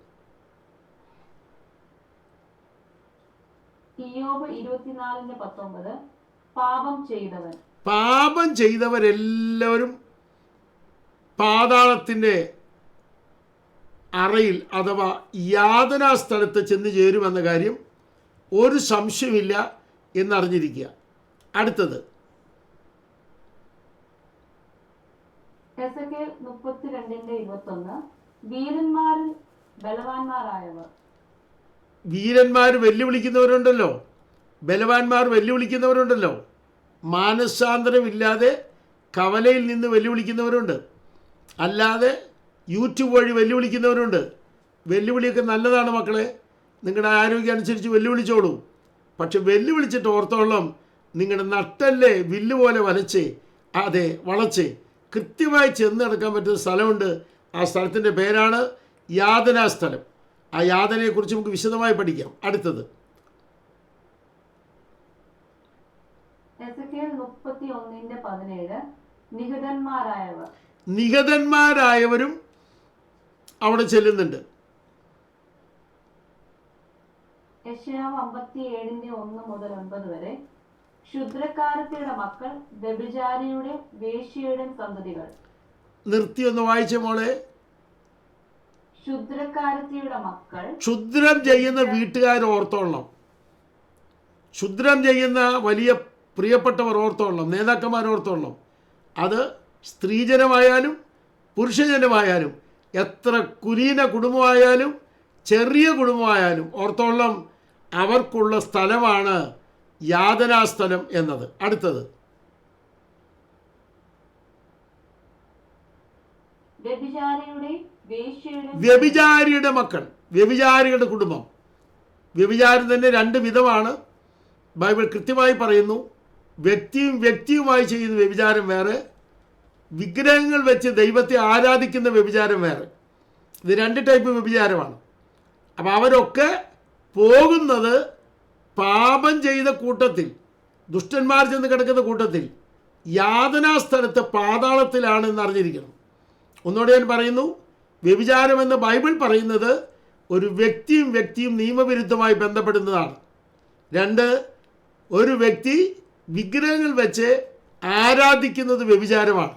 ഇയ്യോബ് 24:19. പാപം ചെയ്തവരെല്ലാവരും പാതാളത്തിൻ്റെ അറയിൽ അഥവാ യാതനാ സ്ഥലത്ത് ചെന്ന് ചേരുമെന്ന കാര്യം ഒരു സംശയമില്ല എന്നറിഞ്ഞിരിക്കുക. അടുത്തത്, എസെക്കിയേൽ 32:21. വീരന്മാരിൽ ബലവാന്മാരായവർ. വീരന്മാർ വെല്ലുവിളിക്കുന്നവരുണ്ടല്ലോ, ബലവാന്മാർ വെല്ലുവിളിക്കുന്നവരുണ്ടല്ലോ. മാനസാന്തരമില്ലാതെ കവലയിൽ നിന്ന് വെല്ലുവിളിക്കുന്നവരുണ്ട്, അല്ലാതെ യൂട്യൂബ് വഴി വെല്ലുവിളിക്കുന്നവരുണ്ട്. വെല്ലുവിളിയൊക്കെ നല്ലതാണ് മക്കളെ, നിങ്ങളുടെ ആരോഗ്യം അനുസരിച്ച് വെല്ലുവിളിച്ചോളൂ. പക്ഷെ വെല്ലുവിളിച്ചിട്ട് ഓർത്തോളം നിങ്ങളുടെ നട്ടല്ലേ വില്ല് പോലെ വളച്ച് കൃത്യമായി ചെന്ന് നടക്കാൻ പറ്റുന്ന സ്ഥലമുണ്ട്. ആ സ്ഥലത്തിൻ്റെ പേരാണ് യാതനാസ്ഥലം. ആ യാതനയെക്കുറിച്ച് നമുക്ക് വിശദമായി പഠിക്കാം. അടുത്തത് എസെക്കിയേൽ 31:17 നിഹതന്മാരായവർ. നിഹതന്മാരായവരും അവിടെ ചെല്ലുന്നുണ്ട്. യെശയ്യാവ് 57:1-9 വരെ ക്ഷുദ്രക്കാരത്തിയുടെ മക്കൾ, വ്യഭിചാരിയുടെ വേശ്യയുടെ സന്തതികൾ. നിർത്തി ഒന്ന് വായിച്ച മോളെ. ക്ഷുദ്രക്കാരത്തിയുടെ മക്കൾ, ക്ഷുദ്രം ചെയ്യുന്ന വീട്ടുകാർ ഓർത്തോളണം, ക്ഷുദ്രം ചെയ്യുന്ന വലിയ പ്രിയപ്പെട്ടവർ ഓർത്തോളണം, നേതാക്കന്മാർ ഓർത്തോളണം. അത് സ്ത്രീജനമായാലും പുരുഷജനമായാലും, എത്ര കുലീന കുടുംബമായാലും ചെറിയ കുടുംബമായാലും ഓർത്തോളം അവർക്കുള്ള സ്ഥലമാണ് യാതനാസ്ഥലം എന്നത്. അടുത്തത് വ്യഭിചാരിയുടെ മക്കൾ, വ്യഭിചാരികളുടെ കുടുംബം. വ്യഭിചാരം തന്നെ രണ്ട് വിധമാണ്. ബൈബിൾ കൃത്യമായി പറയുന്നു. വ്യക്തിയുമായി ചെയ്യുന്ന വ്യഭിചാരം വേറെ, വിഗ്രഹങ്ങൾ വെച്ച് ദൈവത്തെ ആരാധിക്കുന്ന വ്യഭിചാരം വേറെ. ഇത് രണ്ട് ടൈപ്പ് വ്യഭിചാരമാണ്. അപ്പോൾ അവരൊക്കെ പോകുന്നത് പാപം ചെയ്ത കൂട്ടത്തിൽ, ദുഷ്ടന്മാർ ചെന്ന് കിടക്കുന്ന കൂട്ടത്തിൽ, യാതനാസ്ഥലത്ത് പാതാളത്തിലാണെന്ന് അറിഞ്ഞിരിക്കണം. ഒന്നുകൂടെ ഞാൻ പറയുന്നു, വ്യഭിചാരമെന്ന് ബൈബിൾ പറയുന്നത് ഒരു വ്യക്തിയും നിയമവിരുദ്ധമായി ബന്ധപ്പെടുന്നതാണ്. രണ്ട്, ഒരു വ്യക്തി വിഗ്രഹങ്ങൾ വെച്ച് ആരാധിക്കുന്നത് വ്യഭിചാരമാണ്.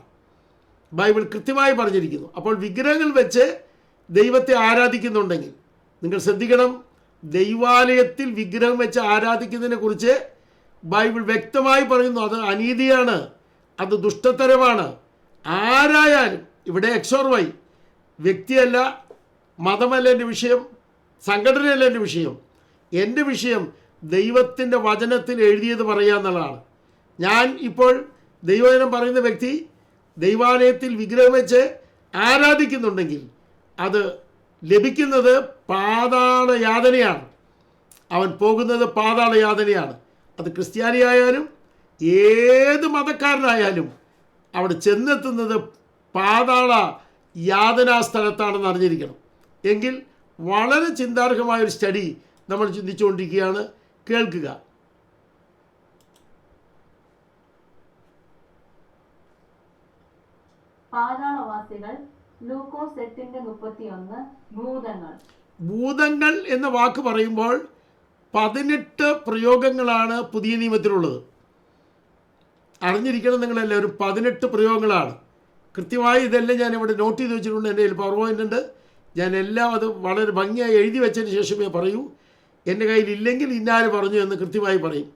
ബൈബിൾ കൃത്യമായി പറഞ്ഞിരിക്കുന്നു. അപ്പോൾ വിഗ്രഹങ്ങൾ വെച്ച് ദൈവത്തെ ആരാധിക്കുന്നുണ്ടെങ്കിൽ നിങ്ങൾ ശ്രദ്ധിക്കണം, ദൈവാലയത്തിൽ വിഗ്രഹം വെച്ച് ആരാധിക്കുന്നതിനെ കുറിച്ച് ബൈബിൾ വ്യക്തമായി പറയുന്നു. അത് അനീതിയാണ്, അത് ദുഷ്ടത്തരമാണ്. ആരായാലും, ഇവിടെ XY വ്യക്തിയല്ല, മതമല്ല എൻ്റെ വിഷയം, സംഘടനയല്ല എൻ്റെ വിഷയം. എൻ്റെ വിഷയം ദൈവത്തിൻ്റെ വചനത്തിൽ എഴുതിയത് പറയുക എന്നുള്ളതാണ്. ഞാൻ ഇപ്പോൾ ദൈവവചനം പറയുന്ന വ്യക്തി ദൈവാലയത്തിൽ വിഗ്രഹം വെച്ച് ആരാധിക്കുന്നുണ്ടെങ്കിൽ അത് ലഭിക്കുന്നത് പാതാള യാതനയാണ്. അവൻ പോകുന്നത് പാതാള യാതനയാണ്. അത് ക്രിസ്ത്യാനിയായാലും ഏത് മതക്കാരനായാലും അവിടെ ചെന്നെത്തുന്നത് പാതാള യാതനാ സ്ഥലത്താണെന്ന് അറിഞ്ഞിരിക്കണം. എങ്കിൽ വളരെ ചിന്താർഹമായൊരു സ്റ്റഡി നമ്മൾ ചിന്തിച്ചുകൊണ്ടിരിക്കുകയാണ്. കേൾക്കുക. പാതാളവാസികൾ. ലൂക്കോസ് 8:31 ഭൂതങ്ങൾ. ഭൂതങ്ങൾ എന്ന വാക്ക് പറയുമ്പോൾ 18 പ്രയോഗങ്ങളാണ് പുതിയ നിയമത്തിലുള്ളത്. അറിഞ്ഞിരിക്കണം നിങ്ങളെല്ലാവരും, 18 പ്രയോഗങ്ങളാണ്. കൃത്യമായി ഇതെല്ലാം ഞാൻ ഇവിടെ നോട്ട് ചെയ്ത് വെച്ചിട്ടുണ്ട്. എൻ്റെ കയ്യിൽ പവർ പോയിൻ്റ് ഉണ്ട്. ഞാൻ എല്ലാം അത് വളരെ ഭംഗിയായി എഴുതി വെച്ചതിന് ശേഷമേ പറയൂ. എൻ്റെ കയ്യിൽ ഇല്ലെങ്കിൽ ഇന്നാര് പറഞ്ഞു എന്ന് കൃത്യമായി പറയും.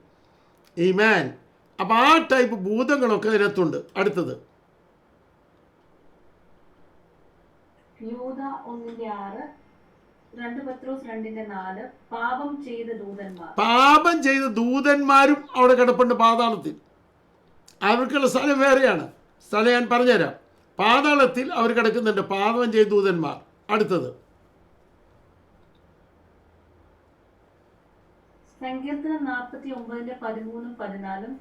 ആമേൻ. അപ്പോൾ ആ ടൈപ്പ് ഭൂതങ്ങളൊക്കെ അതിനകത്തുണ്ട്. അടുത്തത് യൂദ 1:6, 2 പത്രോസ് 2:4 പാപം ചെയ്ത ദൂതന്മാർ. പാപം ചെയ്ത ദൂതന്മാരും അവിടെ കിടപ്പുണ്ട് പാതാളത്തിൽ. അവർക്കുള്ള സ്ഥലം വേറെയാണ്. സ്ഥലം ഞാൻ പറഞ്ഞുതരാം. പാതാളത്തിൽ അവർ കിടക്കുന്നുണ്ട്, പാപം ചെയ്ത ദൂതന്മാർ. അടുത്തത് സങ്കീർത്തനം 49:13-14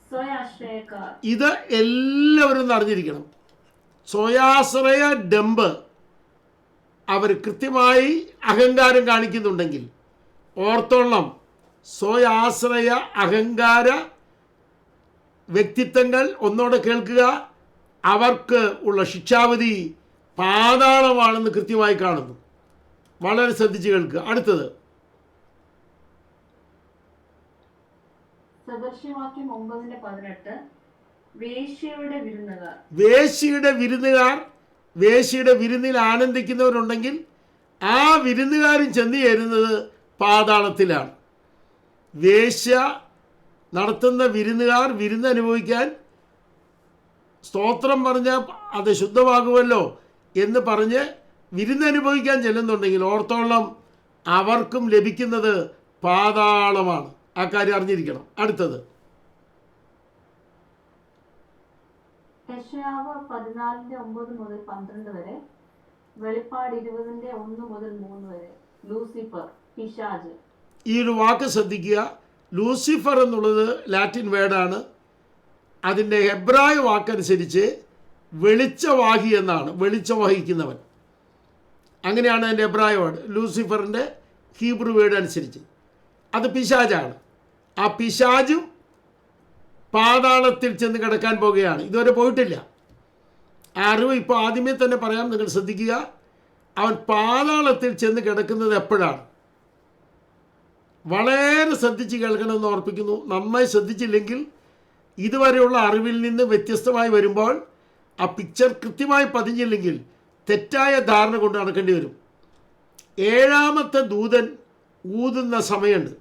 സ്വയാശ്രയക്കാർ. ഇത് എല്ലാവരും അറിഞ്ഞിരിക്കണം. സ്വയാശ്രയ ഡംബ് അവർ കൃത്യമായി അഹങ്കാരം കാണിക്കുന്നുണ്ടെങ്കിൽ ഓർത്തോളം, സ്വയാശ്രയ അഹങ്കാര വ്യക്തിത്വങ്ങൾ ഒന്നോടെ കേൾക്കുക, അവർക്ക് ഉള്ള ശിക്ഷാവിധി പാതാളമാണെന്ന് കൃത്യമായി കാണുന്നു. വളരെ ശ്രദ്ധിച്ച് കേൾക്കുക. അടുത്തത് സദൃശവാക്യം 9:18 വേശ്യയുടെ വിരുന്നുകാർ. വേശ്യയുടെ വിരുന്നിൽ ആനന്ദിക്കുന്നവരുണ്ടെങ്കിൽ ആ വിരുന്നുകാരും ചെന്ന് ചേരുന്നത് പാതാളത്തിലാണ്. വേശ്യ നടത്തുന്ന വിരുന്നുകാർ വിരുന്ന് അനുഭവിക്കാൻ സ്തോത്രം പറഞ്ഞാൽ അത് ശുദ്ധമാകുമല്ലോ എന്ന് പറഞ്ഞ് വിരുന്ന് അനുഭവിക്കാൻ ചെല്ലുന്നുണ്ടെങ്കിൽ ഓർത്തോളം അവർക്കും ലഭിക്കുന്നത് പാതാളമാണ്. ആ കാര്യം അറിഞ്ഞിരിക്കണം. അടുത്തത് യെശയ്യാവ് 14:9 മുതൽ 12 വരെ, വെളിപ്പാട് 20:1-3 വരെ. ലൂസിഫർ, പിശാച്. ഈ ഒരു വാക്ക് ശ്രദ്ധിക്കുക. ലൂസിഫർ എന്നുള്ളത് ലാറ്റിൻ വേർഡാണ്. അതിൻ്റെ ഹെബ്രായ വാക്കനുസരിച്ച് വെളിച്ചവാഹി എന്നാണ്, വെളിച്ചം വഹിക്കുന്നവൻ. അങ്ങനെയാണ് അതിൻ്റെ ഹെബ്രായ വേർഡ്. ലൂസിഫറിൻ്റെ ഹീബ്രു വേർഡ് അനുസരിച്ച് അത് പിശാചാണ്. ആ പിശാചും പാതാളത്തിൽ ചെന്ന് കിടക്കാൻ പോകുകയാണ്. ഇതുവരെ പോയിട്ടില്ല. ആ അറിവ് ഇപ്പോൾ ആദ്യമേ തന്നെ പറയാം, നിങ്ങൾ ശ്രദ്ധിക്കുക. അവൻ പാതാളത്തിൽ ചെന്ന് കിടക്കുന്നത് എപ്പോഴാണ്? വളരെ ശ്രദ്ധിച്ച് കേൾക്കണമെന്ന് ഓർപ്പിക്കുന്നു. നന്നായി ശ്രദ്ധിച്ചില്ലെങ്കിൽ ഇതുവരെയുള്ള അറിവിൽ നിന്ന് വ്യത്യസ്തമായി വരുമ്പോൾ ആ പിക്ചർ കൃത്യമായി പതിഞ്ഞില്ലെങ്കിൽ തെറ്റായ ധാരണ കൊണ്ട് നടക്കേണ്ടി വരും. 7ാമത്തെ ദൂതൻ ഊതുന്ന സമയമുണ്ട്.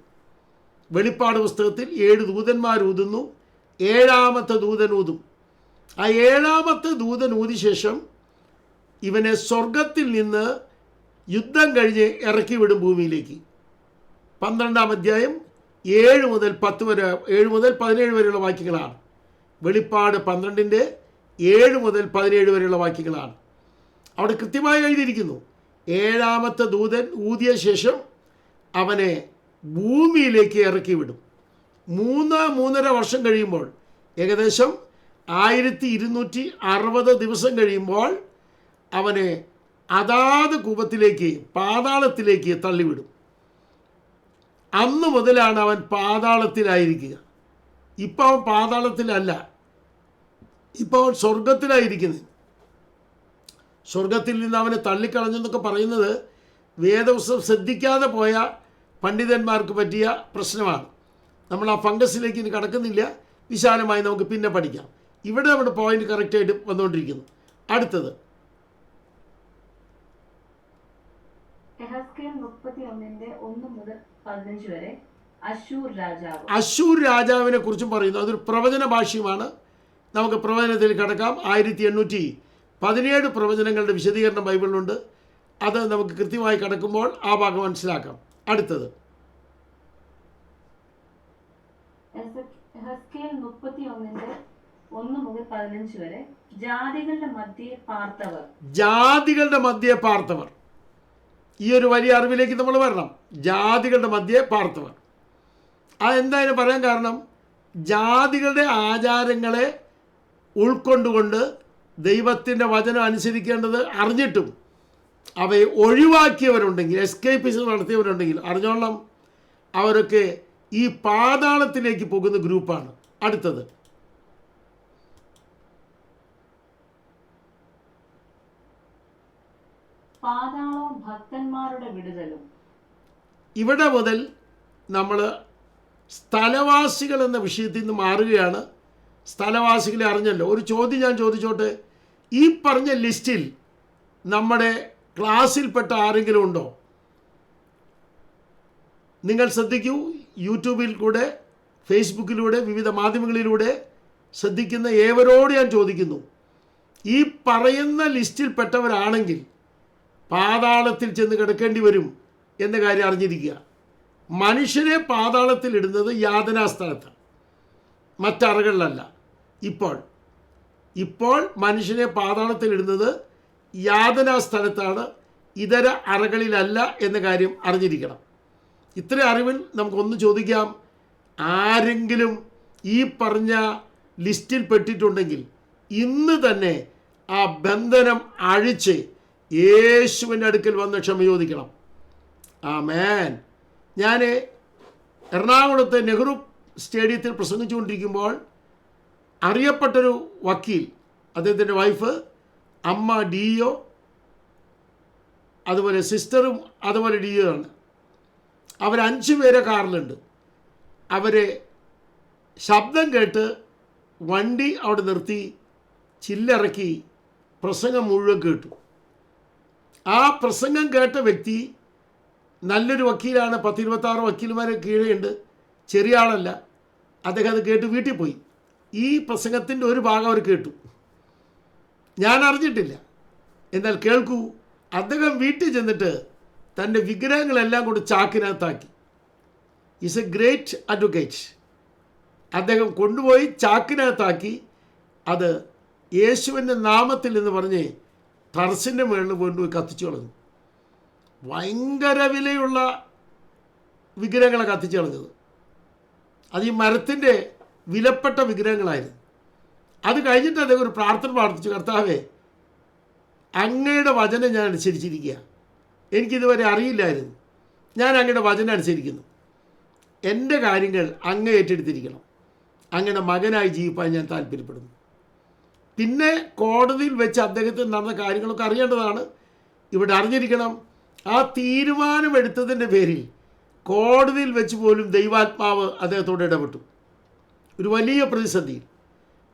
വെളിപ്പാട് പുസ്തകത്തിൽ 7 ദൂതന്മാർ ഊതുന്നു. 7ാമത്തെ ദൂതൻ ഊതും. ആ 7ാമത്തെ ദൂതൻ ഊതിയ ശേഷം ഇവനെ സ്വർഗത്തിൽ നിന്ന് യുദ്ധം കഴിഞ്ഞ് ഇറക്കി വിടും ഭൂമിയിലേക്ക്. 12-ാം അധ്യായം 7 മുതൽ 10 വരെ, 7 മുതൽ 17 വരെയുള്ള വാക്യങ്ങളാണ്. വെളിപ്പാട് 12-ന്റെ 7 മുതൽ 17 വരെയുള്ള വാക്യങ്ങളാണ്. അവിടെ കൃത്യമായി എഴുതിയിരിക്കുന്നു, 7ാമത്തെ ദൂതൻ ഊതിയ ശേഷം അവനെ ഭൂമിയിലേക്ക് ഇറക്കി വിടും. 3.5 വർഷം കഴിയുമ്പോൾ, ഏകദേശം 1260 ദിവസം കഴിയുമ്പോൾ അവനെ അതാത് കൂപത്തിലേക്ക്, പാതാളത്തിലേക്ക് തള്ളിവിടും. അന്ന് മുതലാണ് അവൻ പാതാളത്തിലായിരിക്കുക. ഇപ്പോൾ അവൻ പാതാളത്തിലല്ല, ഇപ്പോൾ അവൻ സ്വർഗത്തിലായിരിക്കുന്നത്. സ്വർഗത്തിൽ നിന്ന് അവനെ തള്ളിക്കളഞ്ഞെന്നൊക്കെ പറയുന്നത് വേദപുസ്തകം ശ്രദ്ധിക്കാതെ പോയ പണ്ഡിതന്മാർക്ക് പറ്റിയ പ്രശ്നമാണ്. നമ്മൾ ആ ഫംഗസിലേക്ക് ഇനി കടക്കുന്നില്ല, വിശാലമായി നമുക്ക് പിന്നെ പഠിക്കാം. ഇവിടെ നമ്മുടെ പോയിന്റ് കറക്റ്റായിട്ട് വന്നുകൊണ്ടിരിക്കുന്നു. അടുത്തത് യെഹെസ്കേൽ 31:1-15 വരെ. അശൂർ രാജാവ്. അശൂർ രാജാവിനെ കുറിച്ചും പറയുന്നു. അതൊരു പ്രവചന ഭാഷ്യമാണ്. നമുക്ക് പ്രവചനത്തിൽ കടക്കാം. 1817 പ്രവചനങ്ങളുടെ വിശദീകരണം ബൈബിളിലുണ്ട്. അത് നമുക്ക് കൃത്യമായി കടക്കുമ്പോൾ ആ ഭാഗം മനസ്സിലാക്കാം. അടുത്തത് യെഹെസ്കേൽ 31:1-15 വരെ. ജാതികളുടെ മധ്യേ പാർത്തവർ. ജാതികളുടെ മധ്യേ പാർത്തവർ. ഈ ഒരു വലിയ അറിവിലേക്ക് നമ്മൾ വരണം. ജാതികളുടെ മധ്യേ പാർത്തവർ. അതെന്തായാലും പറയാൻ കാരണം, ജാതികളുടെ ആചാരങ്ങളെ ഉൾക്കൊണ്ടുകൊണ്ട് ദൈവത്തിൻ്റെ വചനം അനുസരിക്കേണ്ടത് അറിഞ്ഞിട്ടും അവയെ ഒഴിവാക്കിയവരുണ്ടെങ്കിൽ, എസ്കേപ്പിസം നടത്തിയവരുണ്ടെങ്കിൽ അറിഞ്ഞോളാം, അവരൊക്കെ ഈ പാതാളത്തിലേക്ക് പോകുന്ന ഗ്രൂപ്പാണ്. അടുത്തത് പാതാളവും ഭക്തന്മാരുടെ വിടുതലും. ഇവിടെ മുതൽ നമ്മൾ സ്ഥലവാസികൾ എന്ന വിഷയത്തിൽ നിന്ന് മാറുകയാണ്. സ്ഥലവാസികളെ അറിഞ്ഞല്ലോ. ഒരു ചോദ്യം ഞാൻ ചോദിച്ചോട്ടെ. ഈ പറഞ്ഞ ലിസ്റ്റിൽ നമ്മുടെ ക്ലാസ്സിൽപ്പെട്ട ആരെങ്കിലും ഉണ്ടോ? നിങ്ങൾ ശ്രദ്ധിക്കൂ. യൂട്യൂബിൽ കൂടെ, ഫേസ്ബുക്കിലൂടെ, വിവിധ മാധ്യമങ്ങളിലൂടെ ശ്രദ്ധിക്കുന്ന ഏവരോട് ഞാൻ ചോദിക്കുന്നു, ഈ പറയുന്ന ലിസ്റ്റിൽപ്പെട്ടവരാണെങ്കിൽ പാതാളത്തിൽ ചെന്ന് കിടക്കേണ്ടി വരും എന്ന കാര്യം അറിഞ്ഞിരിക്കുക. മനുഷ്യനെ പാതാളത്തിൽ ഇടുന്നത് യാതനാ സ്ഥലത്താണ്, മറ്ററകളിലല്ല. ഇപ്പോൾ മനുഷ്യനെ പാതാളത്തിൽ ഇടുന്നത് യാതനാ സ്ഥലത്താണ്, ഇതര അറകളിലല്ല എന്ന കാര്യം അറിഞ്ഞിരിക്കണം. ഇത്ര അറിവിൽ നമുക്കൊന്ന് ചോദിക്കാം. ആരെങ്കിലും ഈ പറഞ്ഞ ലിസ്റ്റിൽ പെട്ടിട്ടുണ്ടെങ്കിൽ ഇന്ന് തന്നെ ആ ബന്ധനം അഴിച്ച് യേശുവിൻ്റെ അടുക്കൽ വന്ന് ക്ഷമ ചോദിക്കണം. ആമേൻ. ഞാൻ എറണാകുളത്തെ നെഹ്റു സ്റ്റേഡിയത്തിൽ പ്രസംഗിച്ചുകൊണ്ടിരിക്കുമ്പോൾ അറിയപ്പെട്ടൊരു വക്കീൽ, അദ്ദേഹത്തിൻ്റെ വൈഫ്, അമ്മ DO, അതുപോലെ സിസ്റ്ററും അതുപോലെ DO ആണ്. അവർ 5 പേരെ കാറിലുണ്ട്. അവരെ ശബ്ദം കേട്ട് വണ്ടി അവിടെ നിർത്തി ചില്ലിറക്കി പ്രസംഗം മുഴുവൻ കേട്ടു. ആ പ്രസംഗം കേട്ട വ്യക്തി നല്ലൊരു വക്കീലാണ്. 10-26 വക്കീൽമാരെ കീഴെയുണ്ട്, ചെറിയ ആളല്ല. അദ്ദേഹം അത് കേട്ട് വീട്ടിൽ പോയി. ഈ പ്രസംഗത്തിൻ്റെ ഒരു ഭാഗം അവർ കേട്ടു, ഞാൻ അറിഞ്ഞിട്ടില്ല. എന്നാൽ കേൾക്കൂ, അദ്ദേഹം വീട്ടിൽ ചെന്നിട്ട് തൻ്റെ വിഗ്രഹങ്ങളെല്ലാം കൊണ്ട് ചാക്കിനകത്താക്കി. Is a great advocate. അദ്ദേഹം കൊണ്ടുപോയി ചാക്കിനകത്താക്കി അത് യേശുവിൻ്റെ നാമത്തിൽ എന്ന് പറഞ്ഞ് ടർസിൻ്റെ മുകളിൽ കൊണ്ടുപോയി കത്തിച്ചു കളഞ്ഞു. ഭയങ്കര വിലയുള്ള വിഗ്രഹങ്ങളെ കത്തിച്ചു കളഞ്ഞത്. അത് ഈ മരത്തിൻ്റെ വിലപ്പെട്ട വിഗ്രഹങ്ങളായിരുന്നു. അത് കഴിഞ്ഞിട്ട് അദ്ദേഹം ഒരു പ്രാർത്ഥന പ്രാർത്ഥിച്ചു, കർത്താവേ, അങ്ങയുടെ വചനം ഞാൻ അനുസരിച്ചിരിക്കുക, എനിക്കിതുവരെ അറിയില്ലായിരുന്നു, ഞാൻ അങ്ങയുടെ വചനം അനുസരിക്കുന്നു, എൻ്റെ കാര്യങ്ങൾ അങ്ങ് ഏറ്റെടുത്തിരിക്കണം, അങ്ങയുടെ മകനായി ജീവിപ്പാൻ ഞാൻ താല്പര്യപ്പെടുന്നു. പിന്നെ കോടതിയിൽ വെച്ച് അദ്ദേഹത്തിന് നടന്ന കാര്യങ്ങളൊക്കെ അറിയേണ്ടതാണ്. ഇവിടെ അറിഞ്ഞിരിക്കണം, ആ തീരുമാനമെടുത്തതിൻ്റെ പേരിൽ കോടതിയിൽ വെച്ച് പോലും ദൈവാത്മാവ് അദ്ദേഹത്തോട് ഇടപെട്ടു. ഒരു വലിയ പ്രതിസന്ധിയിൽ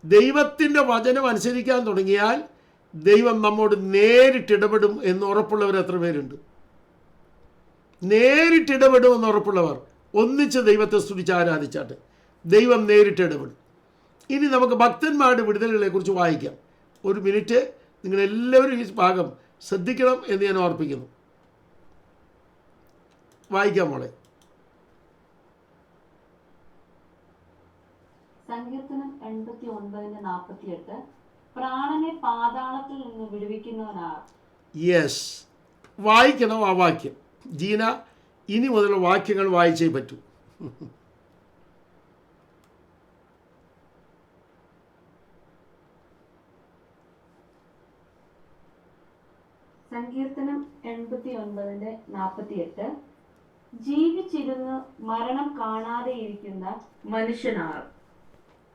ദൈവത്തിൻ്റെ വചനം അനുസരിക്കാൻ തുടങ്ങിയാൽ ദൈവം നമ്മോട് നേരിട്ടിടപെടും എന്ന് ഉറപ്പുള്ളവർ എത്ര പേരുണ്ട്? നേരിട്ടിടപെടുമെന്ന് ഉറപ്പുള്ളവർ ഒന്നിച്ച് ദൈവത്തെ സ്തുതിച്ച് ആരാധിച്ചാട്ടെ. ദൈവം നേരിട്ടിടപെടും. ഇനി നമുക്ക് ഭക്തന്മാരുടെ വിടുതലുകളെ കുറിച്ച് വായിക്കാം. ഒരു മിനിറ്റ് നിങ്ങളെല്ലാവരും ഈ ഭാഗം ശ്രദ്ധിക്കണം എന്ന് ഞാൻ ഓർപ്പിക്കുന്നു. വായിക്കാം മോളെ. സങ്കീർത്തനം 89:48 പ്രാണനെ പാതാളത്തിൽ നിന്ന് വിടുവിക്കുന്നവനാർ. യെസ്, വായിക്കണം ആ വാക്യം. ജീന, ഇനി മുതലുള്ള വാക്യങ്ങൾ വായിച്ചേ പറ്റൂ. സങ്കീർത്തനം 89:48 ജീവിച്ചിരുന്ന് മരണം കാണാതെയിരിക്കുന്ന മനുഷ്യനാർ.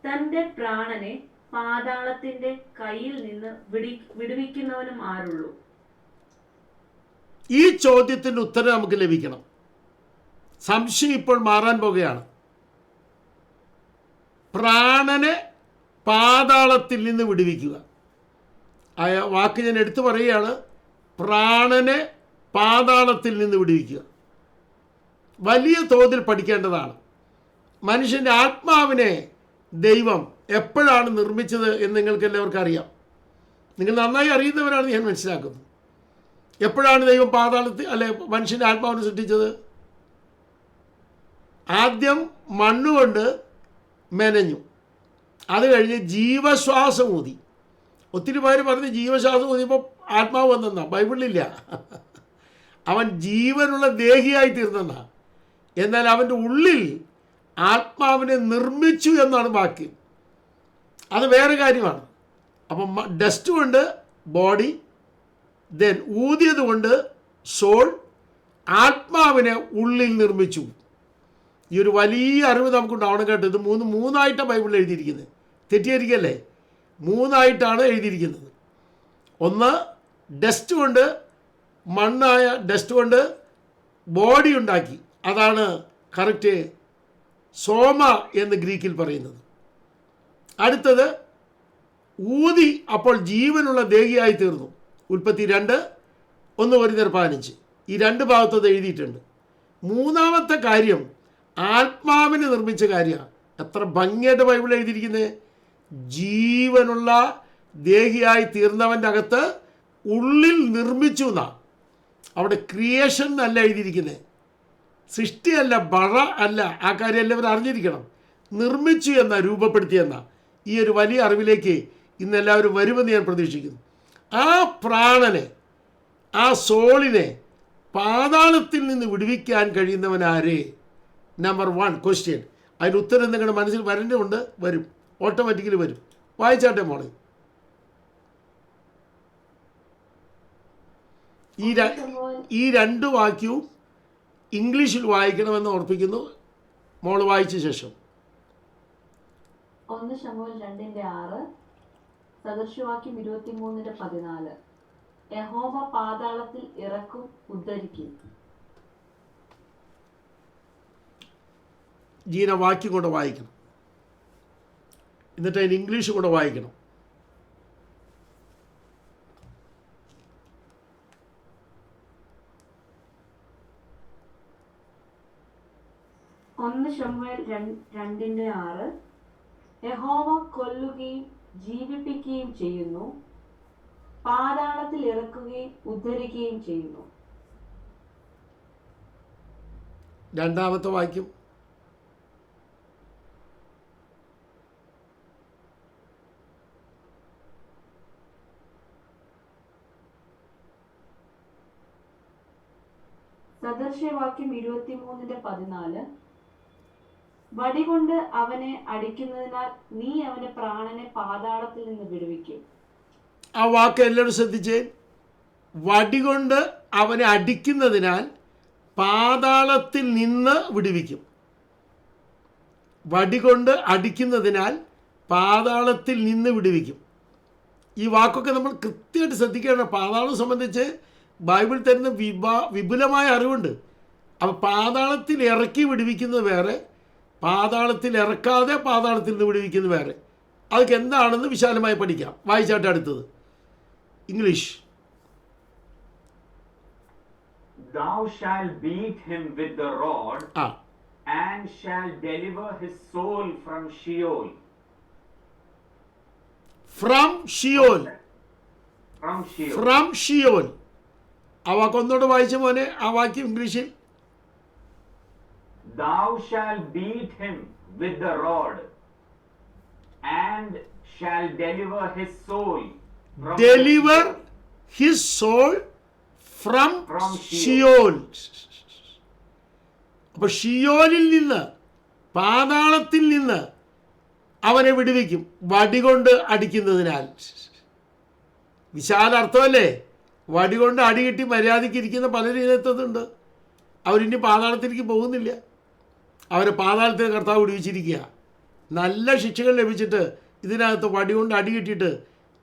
തന്റെ പ്രാണനെ പാതാളത്തിന്റെ കയ്യിൽ നിന്ന് വിടുവിക്കുന്നവനും ആരുള്ളൂ? ഈ ചോദ്യത്തിൻ്റെ ഉത്തരം നമുക്ക് ലഭിക്കണം. സംശയം ഇപ്പോൾ മാറാൻ പോകുകയാണ്. പ്രാണനെ പാതാളത്തിൽ നിന്ന് വിടുവിക്കുക. ആ വാക്ക് ഞാൻ എടുത്തു പറയുകയാണ്. പ്രാണനെ പാതാളത്തിൽ നിന്ന് വിടുവിക്കുക. വലിയ തോതിൽ പഠിക്കേണ്ടതാണ്. മനുഷ്യൻ്റെ ആത്മാവിനെ ദൈവം എപ്പോഴാണ് നിർമ്മിച്ചത് എന്ന് നിങ്ങൾക്ക് എല്ലാവർക്കും അറിയാം. നിങ്ങൾ നന്നായി അറിയുന്നവരാണ് ഞാൻ മനസ്സിലാക്കുന്നത്. എപ്പോഴാണ് ദൈവം പാതാളത്തിൽ മനുഷ്യൻ്റെ ആത്മാവിനെ സൃഷ്ടിച്ചത്? ആദ്യം മണ്ണുകൊണ്ട് മെനഞ്ഞു, അത് കഴിഞ്ഞ് ജീവശ്വാസം ഊതി. ഒത്തിരി പേര് പറഞ്ഞ് ജീവശ്വാസം ഊതിയപ്പോൾ ആത്മാവ് വന്നെന്നാ. ബൈബിളിലില്ല. അവൻ ജീവനുള്ള ദേഹിയായി തീർന്നെന്നാ. എന്നാൽ അവൻ്റെ ഉള്ളിൽ ആത്മാവിനെ നിർമ്മിച്ചു എന്നാണ് വാക്ക്. അത് വേറെ കാര്യമാണ്. അപ്പം ഡസ്റ്റ് കൊണ്ട് ബോഡി, ദെൻ ഊതിയത് കൊണ്ട് സോൾ, ആത്മാവിനെ ഉള്ളിൽ നിർമ്മിച്ചു. ഈ ഒരു വലിയ അറിവ് നമുക്കുണ്ടാവണം കേട്ടോ. ഇത് മൂന്നായിട്ടാണ് ബൈബിളിൽ എഴുതിയിരിക്കുന്നത്. തെറ്റിയിരിക്കല്ലേ? മൂന്നായിട്ടാണ് എഴുതിയിരിക്കുന്നത്. ഒന്ന്, ഡസ്റ്റ് കൊണ്ട്, മണ്ണായ ഡസ്റ്റ് കൊണ്ട് ബോഡി ഉണ്ടാക്കി. അതാണ് കറക്റ്റ് സോമ എന്ന് ഗ്രീക്കിൽ പറയുന്നത്. അടുത്തത് ഊതി, അപ്പോൾ ജീവനുള്ള ദേഹിയായി തീർന്നു. ഉൽപ്പത്തി 2:1-15 ഈ രണ്ട് ഭാഗത്തത് എഴുതിയിട്ടുണ്ട്. മൂന്നാമത്തെ കാര്യം ആത്മാവിനെ നിർമ്മിച്ച കാര്യമാണ്. എത്ര ഭംഗിയായിട്ട് ബൈബിൾ എഴുതിയിരിക്കുന്നത്. ജീവനുള്ള ദേഹിയായി തീർന്നവൻ്റെ അകത്ത് ഉള്ളിൽ നിർമ്മിച്ചു എന്നാണ്. അവിടെ ക്രിയേഷൻ എന്നല്ല എഴുതിയിരിക്കുന്നത്, സൃഷ്ടിയല്ല, ബറ അല്ല. ആ കാര്യം എല്ലാവരും അറിഞ്ഞിരിക്കണം. നിർമ്മിച്ചു എന്ന, രൂപപ്പെടുത്തിയെന്ന ഈ ഒരു വലിയ അറിവിലേക്ക് ഇന്നെല്ലാവരും വരുമെന്ന് ഞാൻ പ്രതീക്ഷിക്കുന്നു. ആ പ്രാണനെ, ആ സോളിനെ പാതാളത്തിൽ നിന്ന് വിടുവിക്കാൻ കഴിയുന്നവനാരേ? Number 1 question. അതിന് ഉത്തരം നിങ്ങളുടെ മനസ്സിൽ വരേണ്ടതുണ്ട്. വരും, ഓട്ടോമാറ്റിക്കലി വരും. വായിച്ചാട്ടെ മോളെ. ഈ രണ്ട് വാക്യവും ഇംഗ്ലീഷിൽ വായിക്കണമെന്ന് ഓർപ്പിക്കുന്നു. മോള് വായിച്ച ശേഷം 1 ശമൂവേൽ 2:6 സദൃശവാക്യം 23:14 യഹോവ പാതാളത്തിൽ ഇറക്കും, ഉദ്ധരിക്കും. ജീന വാക്യം കൂടെ വായിക്കണം, എന്നിട്ട് അതിന് ഇംഗ്ലീഷ് കൂടെ വായിക്കണം. ശമൂവേൽ 2:6 യഹോവ കൊല്ലുകയും ജീവിപ്പിക്കുകയും ചെയ്യുന്നു, പാതാളത്തിൽ ഇറക്കുകയും ഉദ്ധരിക്കുകയും ചെയ്യുന്നു. രണ്ടാമത്തെ വാക്യം. സദൃശ്യവാക്യം 23:14 വടികൊണ്ട് അവനെ അടിക്കുന്നതിനാൽ നീ അവന്റെ പ്രാണനെ പാതാളത്തിൽ നിന്ന് വിടുവിക്കും. ആ വാക്ക് എല്ലാവരും ശ്രദ്ധിച്ചേ. വടികൊണ്ട് അവനെ അടിക്കുന്നതിനാൽ പാതാളത്തിൽ നിന്ന് വിടുവിക്കും. വടികൊണ്ട് അടിക്കുന്നതിനാൽ പാതാളത്തിൽ നിന്ന് വിടുവിക്കും. ഈ വാക്കൊക്കെ നമ്മൾ കൃത്യമായിട്ട് ശ്രദ്ധിക്കണം. പാതാളം സംബന്ധിച്ച് ബൈബിൾ തരുന്ന വിപുലമായ അറിവുണ്ട്. അപ്പോൾ പാതാളത്തിൽ ഇറക്കി വിടുവിക്കുന്നത് വേറെ, പാതാളത്തിൽ ഇറക്കാതെ പാതാളത്തിൽ നിന്ന് വിടുവിക്കുന്നത് വേറെ. അതൊക്കെ എന്താണെന്ന് വിശാലമായി പഠിക്കാം. വായിച്ചാട്ടെ അടുത്തത് English. Thou shalt beat him with the rod and shall deliver his soul from Sheol. From Sheol. From Sheol. From Sheol. ആ വാക്ക് ഒന്നുകൂടെ വായിച്ച മോനെ, ആ വാക്യം ഇംഗ്ലീഷിൽ. Thou shalt beat him with the rod and shall deliver his soul from Deliver his soul from Sheol. അപ്പോൾ ഷിയോലിൽ നിന്ന്, പാതാളത്തിൽ നിന്ന് അവനെ വിടുവിക്കും വടികൊണ്ട് അടിക്കുന്നതിനാൽ. വിശാല അർത്ഥമല്ലേ? വടികൊണ്ട് അടി കിട്ടി മര്യാദയ്ക്ക് ഇരിക്കുന്ന പലരും ഇതിനകത്തുണ്ട്. അവരിനി പാതാളത്തിലേക്ക് പോകുന്നില്ല. അവരെ പാതാളത്തിൽ കർത്താവ് വിടുവിച്ചിരിക്കുക. നല്ല ശിക്ഷകൾ ലഭിച്ചിട്ട് ഇതിനകത്ത് വടികൊണ്ട് അടി കിട്ടിയിട്ട്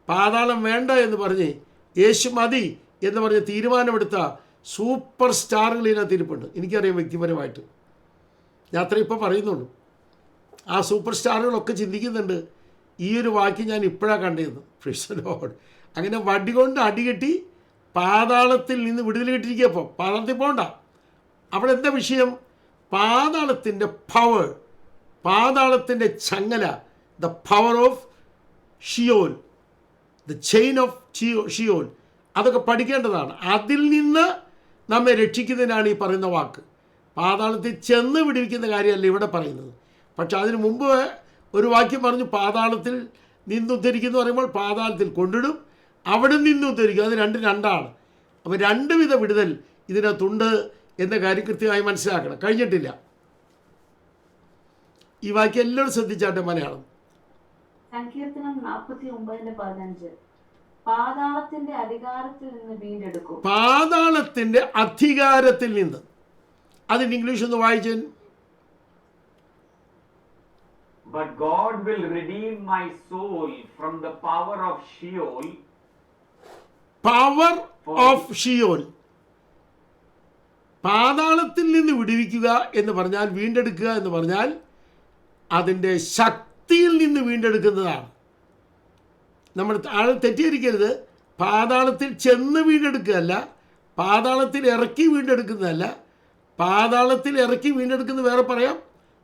പാതാളം വേണ്ട എന്ന് പറഞ്ഞ് യേശു മതി എന്ന് പറഞ്ഞ് തീരുമാനമെടുത്ത സൂപ്പർ സ്റ്റാറുകൾ ഇതിനകത്ത് ഇരിപ്പുണ്ട്. എനിക്കറിയാം വ്യക്തിപരമായിട്ട്. ഞാൻ അത്ര ഇപ്പോൾ പറയുന്നുള്ളൂ. ആ സൂപ്പർ സ്റ്റാറുകളൊക്കെ ചിന്തിക്കുന്നുണ്ട്, ഈ ഒരു വാക്യം ഞാൻ ഇപ്പോഴാണ് കണ്ടിരുന്നു. Praise the Lord. അങ്ങനെ വടി കൊണ്ട് അടികെട്ടി പാതാളത്തിൽ നിന്ന് വിടുതൽ കിട്ടിയിരിക്കുക. അപ്പോൾ പാതാളത്തിൽ പോകണ്ട. അവിടെ എന്താ വിഷയം? പാതാളത്തിൻ്റെ പവർ, പാതാളത്തിൻ്റെ ചങ്ങല, the power of Sheol, the chain of Sheol, അതൊക്കെ പഠിക്കേണ്ടതാണ്. അതിൽ നിന്ന് നമ്മെ രക്ഷിക്കുന്നതിനാണ് ഈ പറയുന്ന വാക്ക്. പാതാളത്തിൽ ചെന്ന് വിടുവിക്കുന്ന കാര്യമല്ല ഇവിടെ പറയുന്നത്. പക്ഷെ അതിന് മുമ്പ് ഒരു വാക്യം പറഞ്ഞു, പാതാളത്തിൽ നിന്നുദ്ധരിക്കുന്നു പറയുമ്പോൾ പാതാളത്തിൽ കൊണ്ടിടും, അവിടെ നിന്ന് ഉദ്ധരിക്കും. അത് രണ്ടാണ്. അപ്പോൾ രണ്ട് വിധ വിടുതൽ ഇതിനകത്തുണ്ട് എന്ന കാര്യം കൃത്യമായി മനസ്സിലാക്കണം. കഴിഞ്ഞിട്ടില്ല. ഈ വാക്യം എല്ലാവരും ശ്രദ്ധിച്ചാട്ടെ. മലയാളം സങ്കീർത്തനം 49:15 പാതാളത്തിന്റെ അധികാരത്തിൽ നിന്ന് വീണ്ടെടുക്കും. പാതാളത്തിന്റെ അധികാരത്തിൽ നിന്ന്. അതിന് ഇംഗ്ലീഷ് ഒന്ന് വായിച്ചു. But God will redeem my soul from the power of Sheol. Power of Sheol. പാതാളത്തിൽ നിന്ന് വിടുവിക്കുക എന്ന് പറഞ്ഞാൽ, വീണ്ടെടുക്കുക എന്ന് പറഞ്ഞാൽ അതിൻ്റെ ശക്തിയിൽ നിന്ന് വീണ്ടെടുക്കുന്നതാണ്. നമ്മൾ ആൾ തെറ്റിദ്ധരിക്കരുത്. പാതാളത്തിൽ ചെന്ന് വീണ്ടെടുക്കുകയല്ല, പാതാളത്തിൽ ഇറക്കി വീണ്ടെടുക്കുന്നതല്ല. പാതാളത്തിൽ ഇറക്കി വീണ്ടെടുക്കുന്നത് വേറെ പറയാം.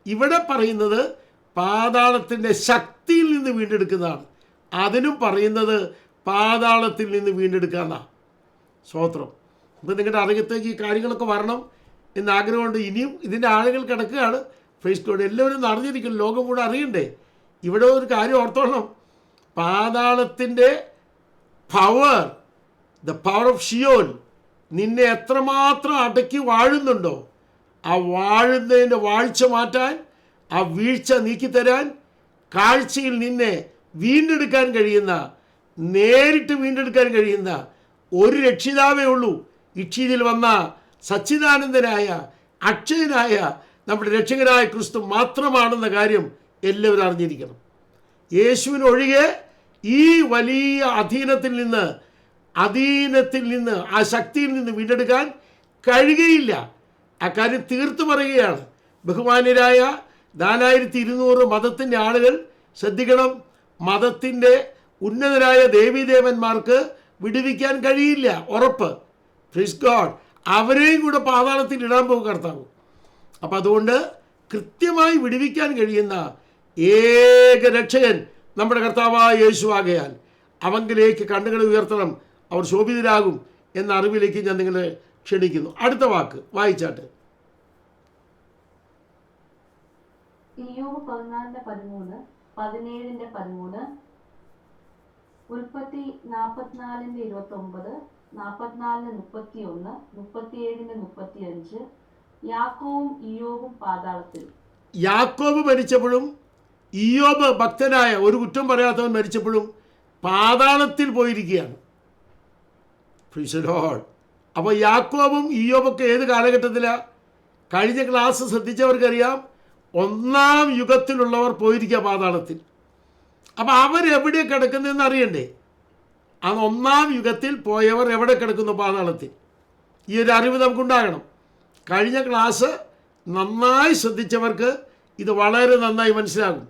ഇവിടെ പറയുന്നത് പാതാളത്തിൻ്റെ ശക്തിയിൽ നിന്ന് വീണ്ടെടുക്കുന്നതാണ്. അതിനും പറയുന്നത് പാതാളത്തിൽ നിന്ന് വീണ്ടെടുക്കാമെന്നാണ്. സ്തോത്രം. അപ്പോൾ നിങ്ങളുടെ അറിയത്തേക്ക് ഈ കാര്യങ്ങളൊക്കെ വരണം എന്ന് ആഗ്രഹമുണ്ട്. ഇനിയും ഇതിൻ്റെ ആളുകൾ കിടക്കുകയാണ്. Praise God. എല്ലാവരും അറിഞ്ഞിരിക്കും, ലോകം കൂടെ അറിയണ്ടേ. ഇവിടെ ഒരു കാര്യം ഓർത്തോളണം. പാതാളത്തിൻ്റെ പവർ, ദ പവർ ഓഫ് ഷിയോൽ, നിന്നെ എത്രമാത്രം അടക്കി വാഴുന്നുണ്ടോ ആ വാഴുന്നതിൻ്റെ വാഴ്ച മാറ്റാൻ, ആ വീഴ്ച നീക്കിത്തരാൻ, കാഴ്ചയിൽ നിന്നെ വീണ്ടെടുക്കാൻ കഴിയുന്ന, നേരിട്ട് വീണ്ടെടുക്കാൻ കഴിയുന്ന ഒരു രക്ഷിതാവേ ഉള്ളൂ. ഇക്ഷീതിൽ വന്ന സച്ചിദാനന്ദനായ അക്ഷയനായ നമ്മുടെ രക്ഷകനായ ക്രിസ്തു മാത്രമാണെന്ന കാര്യം എല്ലാവരും അറിഞ്ഞിരിക്കണം. യേശുവിനൊഴികെ ഈ വലിയ അധീനത്തിൽ നിന്ന് ആ ശക്തിയിൽ നിന്ന് വീണ്ടെടുക്കാൻ കഴിയുകയില്ല. ആ കാര്യം തീർത്തു പറയുകയാണ്. ബഹുമാന്യരായ 4200 മതത്തിൻ്റെ ആളുകൾ ശ്രദ്ധിക്കണം. മതത്തിൻ്റെ ഉന്നതരായ ദേവീദേവന്മാർക്ക് വിടുവിക്കാൻ കഴിയില്ല, ഉറപ്പ്. Praise God. അവരെയും കൂടെ പാതാളത്തിൽ ഇടാൻ പോകും കർത്താവ്. അപ്പം അതുകൊണ്ട് കൃത്യമായി വിടുവിക്കാൻ കഴിയുന്ന ഏക രക്ഷകൻ നമ്മുടെ കർത്താവായ യേശു ആകയാൽ അവങ്കിലേക്ക് കണ്ണുകൾ ഉയർത്തണം, അവർ ശോഭിതരാകും എന്ന അറിവിലേക്ക് ഞാൻ നിങ്ങളെ ക്ഷണിക്കുന്നു. അടുത്ത വാക്ക് വായിച്ചാട്ടെ. ഇയ്യോബ് 14:13, 17:13, ഉൽപ്പത്തി 44:29, 44-31, 37-35. യാക്കോവും ഇയ്യോബും പാതാളത്തിൽ. യാക്കോബ് മരിച്ചപ്പോഴും ഇയ്യോബ് ഭക്തനായ ഒരു കുറ്റം പറയാത്തവൻ മരിച്ചപ്പോഴും പാതാളത്തിൽ പോയിരിക്കുകയാണ്. Praise the Lord. അപ്പോൾ യാക്കോബും ഇയ്യോബൊക്കെ ഏത് കാലഘട്ടത്തിലാണ്? കഴിഞ്ഞ ക്ലാസ് ശ്രദ്ധിച്ചവർക്കറിയാം, 1-ാം യുഗത്തിലുള്ളവർ പോയിരിക്കുക പാതാളത്തിൽ. അപ്പോൾ അവരെവിടെ കിടക്കുന്നതെന്ന് അറിയണ്ടേ? ആ 1-ാം യുഗത്തിൽ പോയവർ എവിടെ കിടക്കുന്നു? പാതാളത്തിൽ. ഈ ഒരു അറിവ് നമുക്കുണ്ടാകണം. കഴിഞ്ഞ ക്ലാസ് നന്നായി ശ്രദ്ധിച്ചവർക്ക് ഇത് വളരെ നന്നായി മനസ്സിലാകും.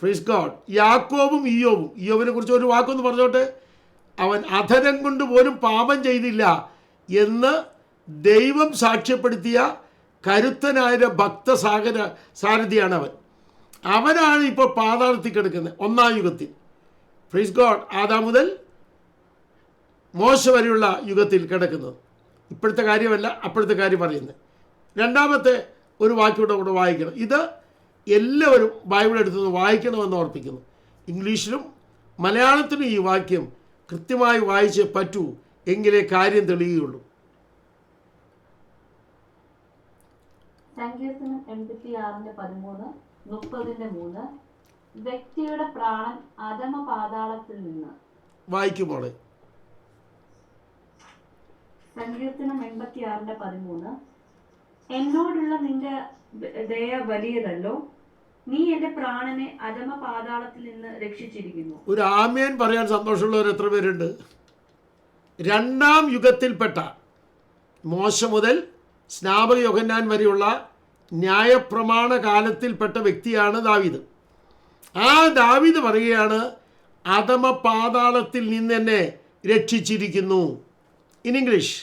Praise God. യാക്കോബും ഇയ്യോബും, ഇയ്യോബിനെ കുറിച്ച് ഒരു വാക്കൊന്ന് പറഞ്ഞോട്ടെ. അവൻ അധരം കൊണ്ട് പോലും പാപം ചെയ്തില്ല എന്ന് ദൈവം സാക്ഷ്യപ്പെടുത്തിയ കരുത്തനായ സാരഥിയാണ് അവൻ. അവനാണ് ഇപ്പോൾ പാതാളത്തിൽ കിടക്കുന്നത് 1-ാം യുഗത്തിൽ. Praise God. ആദാം മുതൽ മോശ വരെയുള്ള യുഗത്തിൽ കിടക്കുന്നത്. ഇപ്പോഴത്തെ കാര്യമല്ല, അപ്പോഴത്തെ കാര്യം പറയുന്നത്. രണ്ടാമത്തെ ഒരു വാക്യോടെ കൂടെ വായിക്കണം. ഇത് എല്ലാവരും ബൈബിൾ എടുത്ത് വായിക്കണമെന്ന് ഓർപ്പിക്കുന്നു. ഇംഗ്ലീഷിലും മലയാളത്തിലും ഈ വാക്യം കൃത്യമായി വായിച്ചേ പറ്റൂ, എങ്കിലേ കാര്യം തെളിയുകയുള്ളൂ. സങ്കീർത്തനം 86-13, 30-3. വ്യക്തിയുടെ പ്രാണൻ അധമ പാതാളത്തിൽ നിന്ന്. വായിക്കുമോളെ. സങ്കീർത്തനം 86-13. എന്നോടുള്ള നിന്റെ ദയ വലിയതല്ലോ, നീ എന്റെ പ്രാണനെ അധമ പാതാളത്തിൽ നിന്ന് രക്ഷിച്ചിരിക്കുന്നു. ഒരു ആമേൻ പറയാൻ സന്തോഷമുള്ളവർ എത്ര പേരുണ്ട്? 2-ാം യുഗത്തിൽപ്പെട്ട മോശ മുതൽ സ്നാപക യോഹന്നാൻ വരെയുള്ള ന്യായപ്രമാണ കാലത്തിൽപ്പെട്ട വ്യക്തിയാണ് ദാവീദ്. ആ ദാവീദ് പറയുകയാണ്, അധമ പാതാളത്തിൽ നിന്ന് എന്നെ രക്ഷിച്ചിരിക്കുന്നു. In English,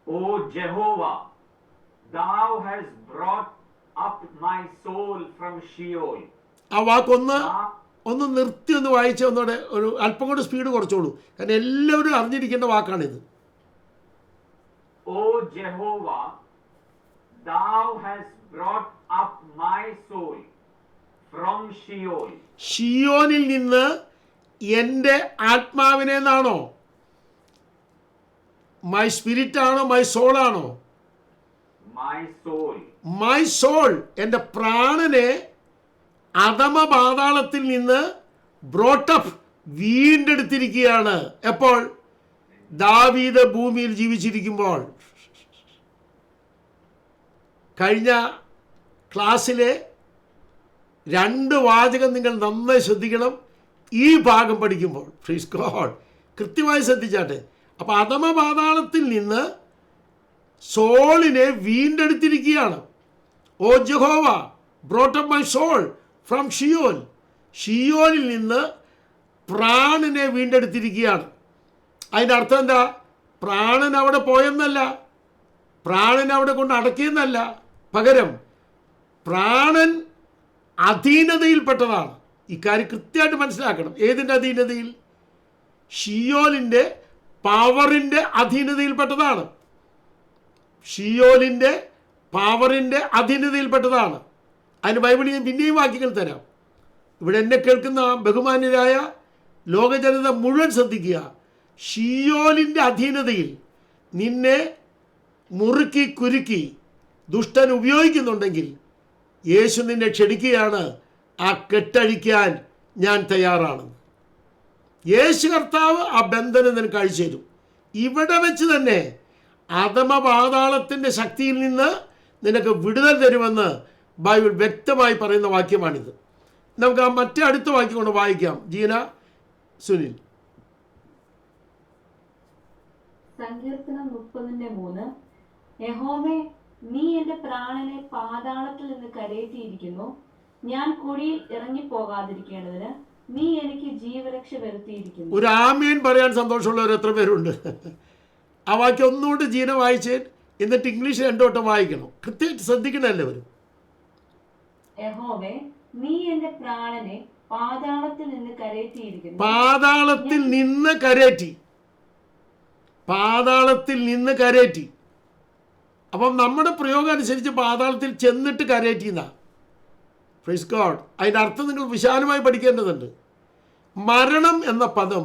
O Jehovah, thou hast brought up my soul from Sheol. ആ വാക്കൊന്ന് നിർത്തി ഒന്ന് വായിച്ച ഒന്നുകൂടെ, ഒരു അല്പം കൂടെ സ്പീഡ് കുറച്ചോളൂ, കാരണം എല്ലാവരും അറിഞ്ഞിരിക്കേണ്ട വാക്കാണിത്. O Jehovah, thou hast brought up my soul from Sheol. ഷിയോനിൽ നിന്ന് എൻ്റെ ആത്മാവിനെ എന്നാണോ? മൈ സ്പിരിറ്റ് ആണോ? മൈ സോൾ ആണോ? My soul. മൈ സോൾ, എൻ്റെ പ്രാണനെ അധമ പാതാളത്തിൽ നിന്ന് ബ്രോട്ടപ്പ്, വീണ്ടെടുത്തിരിക്കുകയാണ്. എപ്പോൾ? ദാവീദ് ഭൂമിയിൽ ജീവിച്ചിരിക്കുമ്പോൾ. കഴിഞ്ഞ ക്ലാസ്സിലെ 2 വാചകം നിങ്ങൾ നന്നായി ശ്രദ്ധിക്കണം. ഈ ഭാഗം പഠിക്കുമ്പോൾ പ്രൈസ് ഗോഡ് കൃത്യമായി ശ്രദ്ധിച്ചാട്ടെ. അപ്പോൾ അധമ പാതാളത്തിൽ നിന്ന് സോളിനെ വീണ്ടെടുത്തിരിക്കുകയാണ്. O Jehovah brought up my soul from Sheol. ഷിയോനിൽ നിന്ന് പ്രാണനെ വീണ്ടെടുത്തിരിക്കുകയാണ്. അതിൻ്റെ അർത്ഥം എന്താ? പ്രാണൻ അവിടെ പോയെന്നല്ല, പ്രാണൻ അവിടെ കൊണ്ട് അടക്കിയെന്നല്ല. പകരം പ്രാണൻ അധീനതയിൽപ്പെട്ടതാണ്. ഇക്കാര്യം കൃത്യമായിട്ട് മനസ്സിലാക്കണം. ഏതിൻ്റെ അധീനതയിൽ? ഷിയോലിൻ്റെ പവറിൻ്റെ അധീനതയിൽപ്പെട്ടതാണ്. ഷിയോലിൻ്റെ പവറിൻ്റെ അധീനതയിൽപ്പെട്ടതാണ്. അതിന് ബൈബിളിൽ ഞാൻ പിന്നെയും വാക്യങ്ങൾ തരാം. ഇവിടെ എന്നെ കേൾക്കുന്ന ബഹുമാന്യരായ ലോകജനത മുഴുവൻ ശ്രദ്ധിക്കുക. ഷിയോലിൻ്റെ അധീനതയിൽ നിന്നെ മുറുക്കി കുരുക്കി ദുഷ്ടൻ ഉപയോഗിക്കുന്നുണ്ടെങ്കിൽ യേശു നിന്നെ ക്ഷണിക്കുകയാണ്, ആ കെട്ടഴിക്കാൻ ഞാൻ തയ്യാറാണ്. യേശു കർത്താവ് ആ ബന്ധനം നിനക്ക് അഴിച്ചു തരും. ഇവിടെ വെച്ച് തന്നെ അധമ പാതാളത്തിൻ്റെ ശക്തിയിൽ നിന്ന് നിനക്ക് വിടുതൽ തരുമെന്ന് ബൈബിൾ വ്യക്തമായി പറയുന്ന വാക്യമാണിത്. നമുക്ക് ആ മറ്റേ അടുത്ത വാക്യം കൊണ്ട് വായിക്കാം. ജീന, സുനിൽ. സങ്കീർത്തനം 30-3. യഹോവേ, നീ എന്റെ പ്രാണനെ പാതാളത്തിൽ നിന്ന് കരയേറ്റിയിരിക്കുന്നു. ഞാൻ കുഴിയിൽ ഇറങ്ങിപ്പോകാതിരിക്കേണ്ടതിന് നീ എനിക്ക് ജീവരക്ഷ വരുത്തിയിരിക്കുന്നു. ഒരു ആമേൻ പറയാൻ സന്തോഷമുള്ളവർ എത്ര പേരുണ്ട്? ആ വാക്യം ഒന്നുകൊണ്ട് ജീന വായിച്ചേ, എന്നിട്ട് ഇംഗ്ലീഷ് 2 വട്ടം വായിക്കണം. കൃത്യമായിട്ട് ശ്രദ്ധിക്കണം എല്ലാവരും. യഹോവേ, നീ എന്റെ പ്രാണനെ പാതാളത്തിൽ നിന്ന് കരയേറ്റിയിരിക്കുന്നു. പാതാളത്തിൽ നിന്ന് കരേറ്റി, പാതാളത്തിൽ നിന്ന് കരേറ്റി. അപ്പം നമ്മുടെ പ്രയോഗം അനുസരിച്ച് പാതാളത്തിൽ ചെന്നിട്ട് കരേറ്റിന്ന. Praise God. അതിൻ്റെ അർത്ഥം നിങ്ങൾ വിശാലമായി പഠിക്കേണ്ടതുണ്ട്. മരണം എന്ന പദം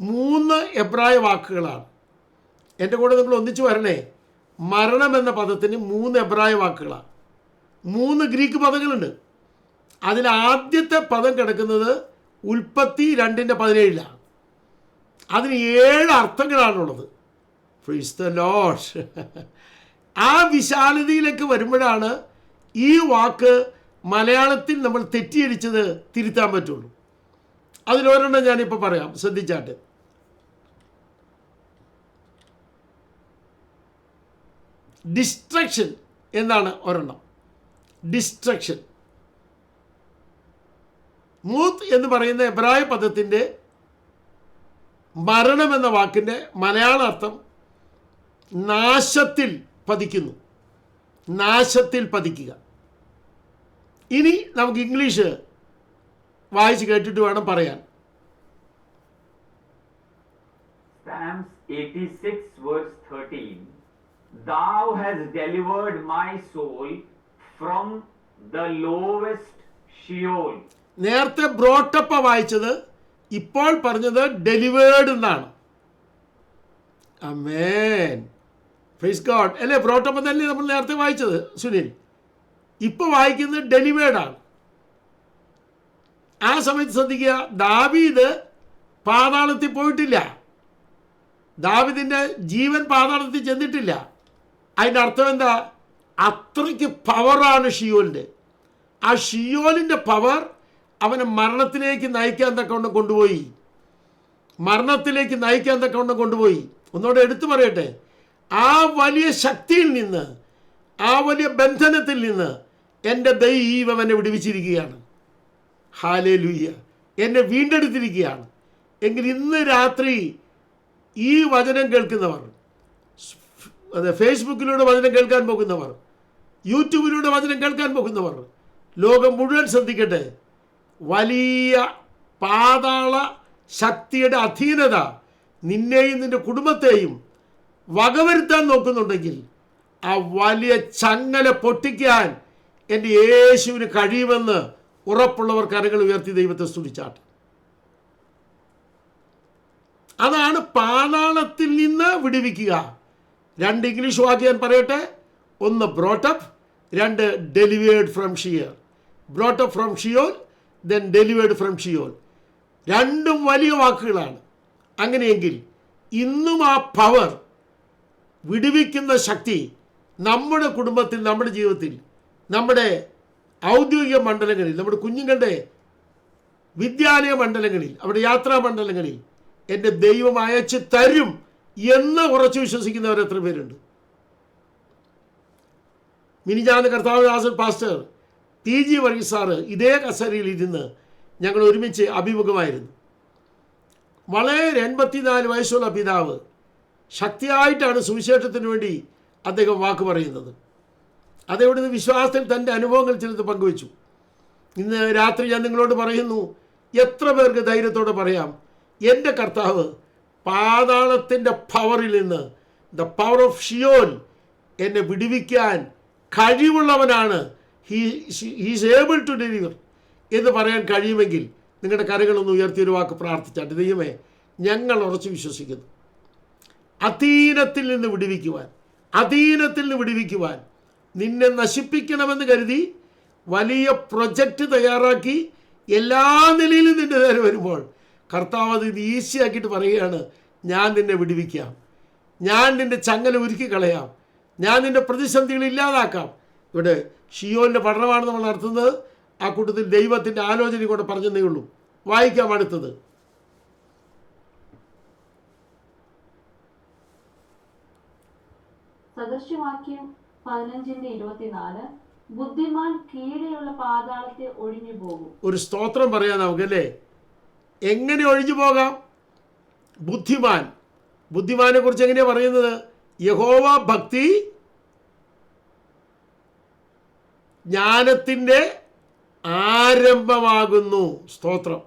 3 എബ്രായ വാക്കുകളാണ്. എൻ്റെ കൂടെ നിങ്ങൾ ഒന്നിച്ചു വരണേ. മരണം എന്ന പദത്തിന് 3 എബ്രായ വാക്കുകളാണ്, 3 ഗ്രീക്ക് പദങ്ങളുണ്ട്. അതിൽ ആദ്യത്തെ പദം കിടക്കുന്നത് ഉൽപ്പത്തി 2:17. അതിന് 7 അർത്ഥങ്ങളാണുള്ളത്. Praise the Lord. ആ വിശാലതയിലേക്ക് വരുമ്പോഴാണ് ഈ വാക്ക് മലയാളത്തിൽ നമ്മൾ തെറ്റിയടിച്ചത് തിരുത്താൻ പറ്റുള്ളൂ. അതിലൊരെണ്ണം ഞാനിപ്പോൾ പറയാം, ശ്രദ്ധിച്ചാട്ട്. ഡിസ്ട്രക്ഷൻ എന്നാണ് ഒരെണ്ണം. ഡിസ്ട്രക്ഷൻ. മൂത്ത് എന്ന് പറയുന്ന എബ്രായ പദത്തിൻ്റെ മരണം എന്ന വാക്കിൻ്റെ മലയാള അർത്ഥം നാശത്തിൽ പതിക്കുന്നു, നാശത്തിൽ പതിക്കുക. ഇനി നമുക്ക് ഇംഗ്ലീഷ് വായിച്ച് കേട്ടിട്ട് വേണം പറയാൻ. Psalms 86 verse 13. Thou hast delivered my soul from the lowest Sheol. നേരത്തെ ബ്രോട്ടപ്പ വായിച്ചത്, ഇപ്പോൾ പറഞ്ഞത് ഡെലിവേർഡ് എന്നാണ്. ആമേൻ. Praise God. അല്ലേ, ബ്രോട്ടപ്പ തന്നെ നമ്മൾ നേരത്തെ വായിച്ചത് സുനിൽ. ഇപ്പോൾ വായിക്കുന്നത് ഡെലിവേർഡാണ്. ആ സമയത്ത് ശ്രദ്ധിക്കുക, ദാവീദ് പാതാളത്തിൽ പോയിട്ടില്ല, ദാവീദിൻ്റെ ജീവൻ പാതാളത്തിൽ ചെന്നിട്ടില്ല. അതിൻ്റെ അർത്ഥം എന്താ? അത്രയ്ക്ക് പവറാണ് ഷിയോലിൻ്റെ. ആ ഷിയോലിൻ്റെ പവർ അവനെ മരണത്തിലേക്ക് നയിക്കാൻ തക്കവണ്ണം കൊണ്ടുപോയി, മരണത്തിലേക്ക് നയിക്കാൻ തക്കവണ്ണം കൊണ്ടുപോയി. ഒന്നുകൂടെ എടുത്തു പറയട്ടെ, ആ വലിയ ശക്തിയിൽ നിന്ന്, ആ വലിയ ബന്ധനത്തിൽ നിന്ന് എൻ്റെ ദൈവം എന്നെ വിടുവിച്ചിരിക്കുകയാണ്. ഹല്ലേലൂയ. എന്നെ വീണ്ടെടുത്തിരിക്കുകയാണ്. എങ്കിൽ ഇന്ന് രാത്രി ഈ വചനം കേൾക്കുന്നവർ, അതെ, ഫേസ്ബുക്കിലൂടെ വചനം കേൾക്കാൻ പോകുന്നവർ, യൂട്യൂബിലൂടെ വചനം കേൾക്കാൻ പോകുന്നവർ, ലോകം മുഴുവൻ ശ്രദ്ധിക്കട്ടെ. വലിയ പാതാള ശക്തിയുടെ അധീനത നിന്നെയും നിൻ്റെ കുടുംബത്തെയും വകവരുത്താൻ നോക്കുന്നുണ്ടെങ്കിൽ ആ വലിയ ചങ്ങല പൊട്ടിക്കാൻ എൻ്റെ യേശുവിന് കഴിയുമെന്ന് ഉറപ്പുള്ളവർ കരങ്ങൾ ഉയർത്തി ദൈവത്തെ സ്തുതിച്ചാട്ടെ. അതാണ് പാതാളത്തിൽ നിന്ന് വിടുവിക്കുക. 2 ഇംഗ്ലീഷ് വാക്ക് ഞാൻ പറയട്ടെ. 1 brought up, 2 delivered from Sheol. Brought up from Sheol, then delivered from Sheol. രണ്ടും വലിയ വാക്കുകളാണ്. അങ്ങനെയെങ്കിൽ ഇന്നും ആ പവർ, വിടുവിക്കുന്ന ശക്തി നമ്മുടെ കുടുംബത്തിൽ, നമ്മുടെ ജീവിതത്തിൽ, നമ്മുടെ ഔദ്യോഗിക മണ്ഡലങ്ങളിൽ, നമ്മുടെ കുഞ്ഞുങ്ങളുടെ വിദ്യാലയ മണ്ഡലങ്ങളിൽ, അവിടെ യാത്രാ മണ്ഡലങ്ങളിൽ എൻ്റെ ദൈവം അയച്ച് തരും എന്ന് ഉറച്ചു വിശ്വസിക്കുന്നവർ എത്ര പേരുണ്ട്? മിനിഞ്ഞാന്ന് കർത്താവദാസൻ പാസ്റ്റർ TG വർഗീസ് സാറ് ഇതേ കസേരയിൽ ഇരുന്ന് ഞങ്ങൾ ഒരുമിച്ച് അഭിമുഖമായിരുന്നു. വളരെ 84 വയസ്സുള്ള പിതാവ് ശക്തിയായിട്ടാണ് സുവിശേഷത്തിന് വേണ്ടി അദ്ദേഹം വാക്ക് പറയുന്നത്. അതേവിടുന്ന് വിശ്വാസത്തിൽ തൻ്റെ അനുഭവങ്ങൾ ചിലത് പങ്കുവച്ചു. ഇന്ന് രാത്രി ഞാൻ നിങ്ങളോട് പറയുന്നു, എത്ര പേർക്ക് ധൈര്യത്തോടെ പറയാം, എൻ്റെ കർത്താവ് പാതാളത്തിൻ്റെ പവറിൽ നിന്ന്, ദ പവർ ഓഫ് ഷിയോൽ, എന്നെ വിടുവിക്കാൻ കഴിവുള്ളവനാണ്. ഹീസ് ഏബിൾ ടു ഡെലിവർ എന്ന് പറയാൻ കഴിയുമെങ്കിൽ നിങ്ങളുടെ കരങ്ങളൊന്ന് ഉയർത്തിയൊരു വാക്ക് പ്രാർത്ഥിച്ചാട്ട്. ദൈവമേ, ഞങ്ങൾ ഉറച്ചു വിശ്വസിക്കുന്നു, അധീനത്തിൽ നിന്ന് വിടുവിക്കുവാൻ, അധീനത്തിൽ നിന്ന് വിടുവിക്കുവാൻ, നിന്നെ നശിപ്പിക്കണമെന്ന് കരുതി വലിയ പ്രൊജക്റ്റ് തയ്യാറാക്കി എല്ലാ നിലയിലും നിൻ്റെ നേരെ വരുമ്പോൾ കർത്താവ് അത് ഈസിയാക്കിയിട്ട് പറയുകയാണ്, ഞാൻ നിന്നെ വിടുവിക്കാം, ഞാൻ നിൻ്റെ ചങ്ങല ഉരുക്കി കളയാം, ഞാൻ നിൻ്റെ പ്രതിസന്ധികൾ ഇല്ലാതാക്കാം. ഇവിടെ ഷിയോലിൻ്റെ പഠനമാണ് നമ്മൾ നടത്തുന്നത്. ആ കൂട്ടത്തിൽ ദൈവത്തിൻ്റെ ആലോചന കൂടെ പറഞ്ഞതേ ഉള്ളൂ. വായിക്കാം അടുത്തത്. സദൃശവാക്യം 15:24. ബുദ്ധിമാൻ കീഴെയുള്ള പാതാളത്തെ ഒഴിഞ്ഞു പോകും. ഒരു സ്തോത്രം പറയാം നമുക്കല്ലേ. എങ്ങനെ ഒഴിഞ്ഞു പോകാം? ബുദ്ധിമാൻ. ബുദ്ധിമാനെ കുറിച്ച് എങ്ങനെയാണ് പറയുന്നത്? യഹോവ ഭക്തി ജ്ഞാനത്തിൻ്റെ ആരംഭമാകുന്നു. സ്തോത്രം.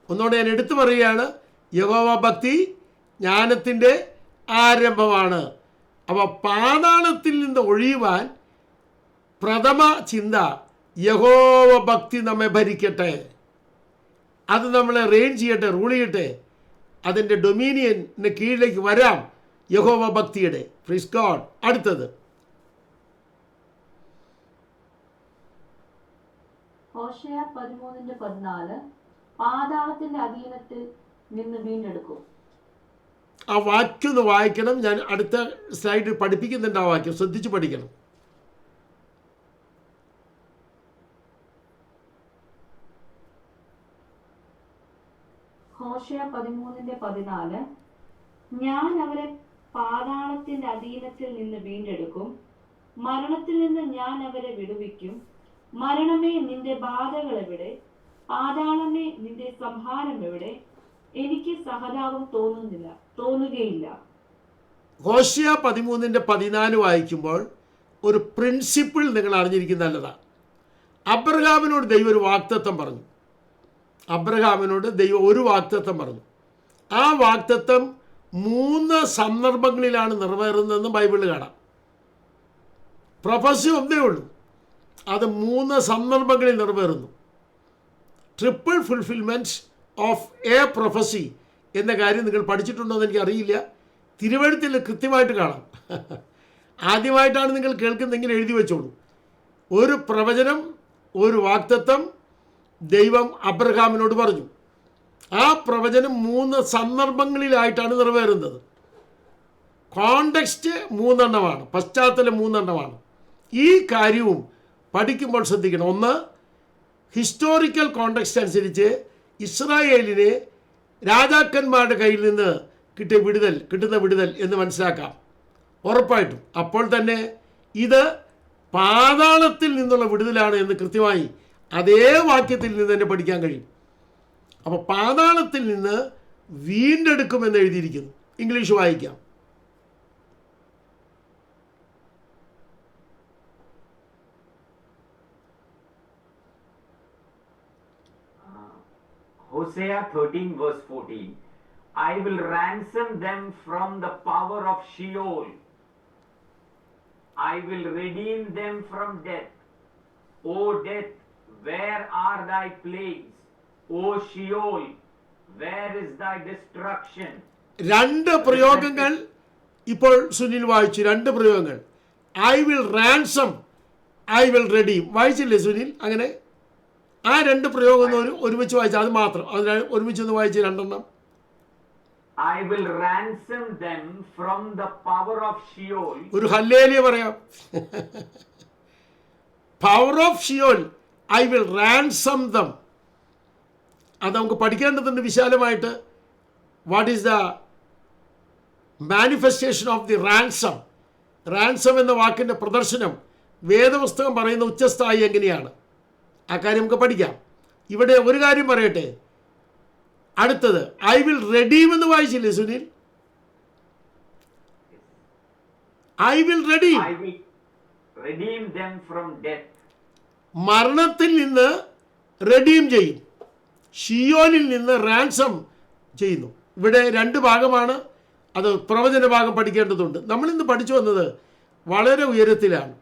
ഒന്നുകൂടെ ഞാൻ എടുത്തു പറയുകയാണ്, യഹോവ ഭക്തി ജ്ഞാനത്തിൻ്റെ ആരംഭമാണ്. അപ്പോൾ പാതാളത്തിൽ നിന്ന് ഒഴിയുവാൻ പ്രഥമ ചിന്ത, യഹോവ ഭക്തി നമ്മെ ഭരിക്കട്ടെ. അത് നമ്മളെ റെയിൻ ചെയ്യട്ടെ, റൂൾ ചെയ്യട്ടെ, അതിൻ്റെ ഡൊമീനിയന് കീഴിലേക്ക് വരാം യഹോവ ഭക്തിയുടെ. Praise God. അടുത്തത് ഹോശേയ 13:14 പാതാളത്തിന്റെ അധീനത്തിൽ നിന്ന് വീണ്ടെടുക്കും. ആ വാക്യം ഒന്ന് വായിക്കണം. ഞാൻ അടുത്ത സ്ലൈഡിൽ പഠിപ്പിക്കുന്നുണ്ട്. ആ വാക്യം ശ്രദ്ധിച്ച് പഠിക്കണം. ഹോശേയ 13:14 ഞാൻ അവരെ പാതാളത്തിന്റെ അധീനത്തിൽ നിന്ന് വീണ്ടെടുക്കും, മരണത്തിൽ നിന്ന് ഞാൻ അവരെ വിടുവിക്കും. മരണമേ നിന്റെ ബാധകൾ എവിടെ? പാതാളമേ നിന്റെ സംഹാരം എവിടെ? എനിക്ക് സഹതാപം തോന്നുകയില്ല. ഹോശേയ 13:14 വായിക്കുമ്പോൾ ഒരു പ്രിൻസിപ്പിൾ നിങ്ങൾ അറിഞ്ഞിരിക്കുന്ന നല്ലതാണ്. അബ്രഹാമിനോട് ദൈവം ഒരു വാഗ്ദത്തം പറഞ്ഞു. അബ്രഹാമിനോട് ദൈവം ഒരു വാഗ്ദത്തം പറഞ്ഞു. ആ വാഗ്ദത്തം 3 സന്ദർഭങ്ങളിലാണ് നിറവേറുന്നതെന്ന് ബൈബിളിൽ കാണാം. പ്രൊഫസി ഒന്നേ ഉള്ളൂ, അത് 3 സന്ദർഭങ്ങളിൽ നിറവേറുന്നു. Triple fulfilment of a prophecy എന്ന കാര്യം നിങ്ങൾ പഠിച്ചിട്ടുണ്ടോ എന്ന് എനിക്കറിയില്ല. തിരുവഴുത്തിൽ കൃത്യമായിട്ട് കാണാം. ആദ്യമായിട്ടാണ് നിങ്ങൾ കേൾക്കുന്നതെങ്കിൽ എഴുതി വെച്ചോളൂ. ഒരു പ്രവചനം, ഒരു വാഗ്ദത്തം ദൈവം അബ്രഹാമിനോട് പറഞ്ഞു. ആ പ്രവചനം 3 സന്ദർഭങ്ങളിലായിട്ടാണ് നിറവേറുന്നത്. കോണ്ടെക്സ്റ്റ് 3 എണ്ണമാണ്, പശ്ചാത്തലം 3 എണ്ണമാണ്. ഈ കാര്യവും പഠിക്കുമ്പോൾ ശ്രദ്ധിക്കണം. ഒന്ന്, ഹിസ്റ്റോറിക്കൽ കോണ്ടെക്സ്റ്റ് അനുസരിച്ച് ഇസ്രായേലിനെ രാജാക്കന്മാരുടെ കയ്യിൽ നിന്ന് കിട്ടുന്ന വിടുതൽ എന്ന് മനസ്സിലാക്കാം ഉറപ്പായിട്ടും. അപ്പോൾ തന്നെ ഇത് പാതാളത്തിൽ നിന്നുള്ള വിടുതലാണ് എന്ന് കൃത്യമായി അതേ വാക്യത്തിൽ നിന്ന് തന്നെ പഠിക്കാൻ കഴിയും. അപ്പോൾ പാതാളത്തിൽ നിന്ന് വീണ്ടെടുക്കുമെന്ന് എഴുതിയിരിക്കുന്നു. ഇംഗ്ലീഷ് വായിക്കാം. Hosea 13:14 I will ransom them from the power of Sheol. I will redeem them from death. O death, where are thy plagues? O Sheol, where is thy destruction? 2 പ്രയോഗങ്ങൾ ഇപ്പോൾ സുനിൽ വായിച്ചു. 2 പ്രയോഗങ്ങൾ. I will ransom, I will redeem. വായിച്ചില്ലേ സുനിൽ? അങ്ങനെ ആ 2 പ്രയോഗം ഒരുമിച്ച് വായിച്ചാൽ അത് മാത്രം. അത് ഒരുമിച്ചൊന്ന് വായിച്ച് 2 എണ്ണം. I will ransom them from the power of Sheol. ഒരു ഹല്ലേലൂയ പറയാം. Power of Sheol, I will ransom them. അത് നമുക്ക് പഠിക്കേണ്ടതുണ്ട് വിശാലമായിട്ട്. What is the manifestation of the ransom? Ransom എന്ന വാക്കിൻ്റെ പ്രദർശനം വേദപുസ്തകം പറയുന്ന ഉച്ചസ്ഥായി എങ്ങനെയാണ്? ആ കാര്യം നമുക്ക് പഠിക്കാം. ഇവിടെ ഒരു കാര്യം പറയട്ടെ. അടുത്തത് ഐ വിൽ റെഡീം എന്ന് വായിച്ചില്ലേ Sunil? I will redeem. I will redeem them from death. മരണത്തിൽ നിന്ന് റെഡീം ചെയ്യും, ഷിയോനിൽ നിന്ന് റാൻസം ചെയ്യുന്നു. ഇവിടെ 2 ഭാഗമാണ്. അത് പ്രവചന ഭാഗം പഠിക്കേണ്ടതുണ്ട്. നമ്മളിന്ന് പഠിച്ചു വന്നത് വളരെ ഉയരത്തിലാണ്.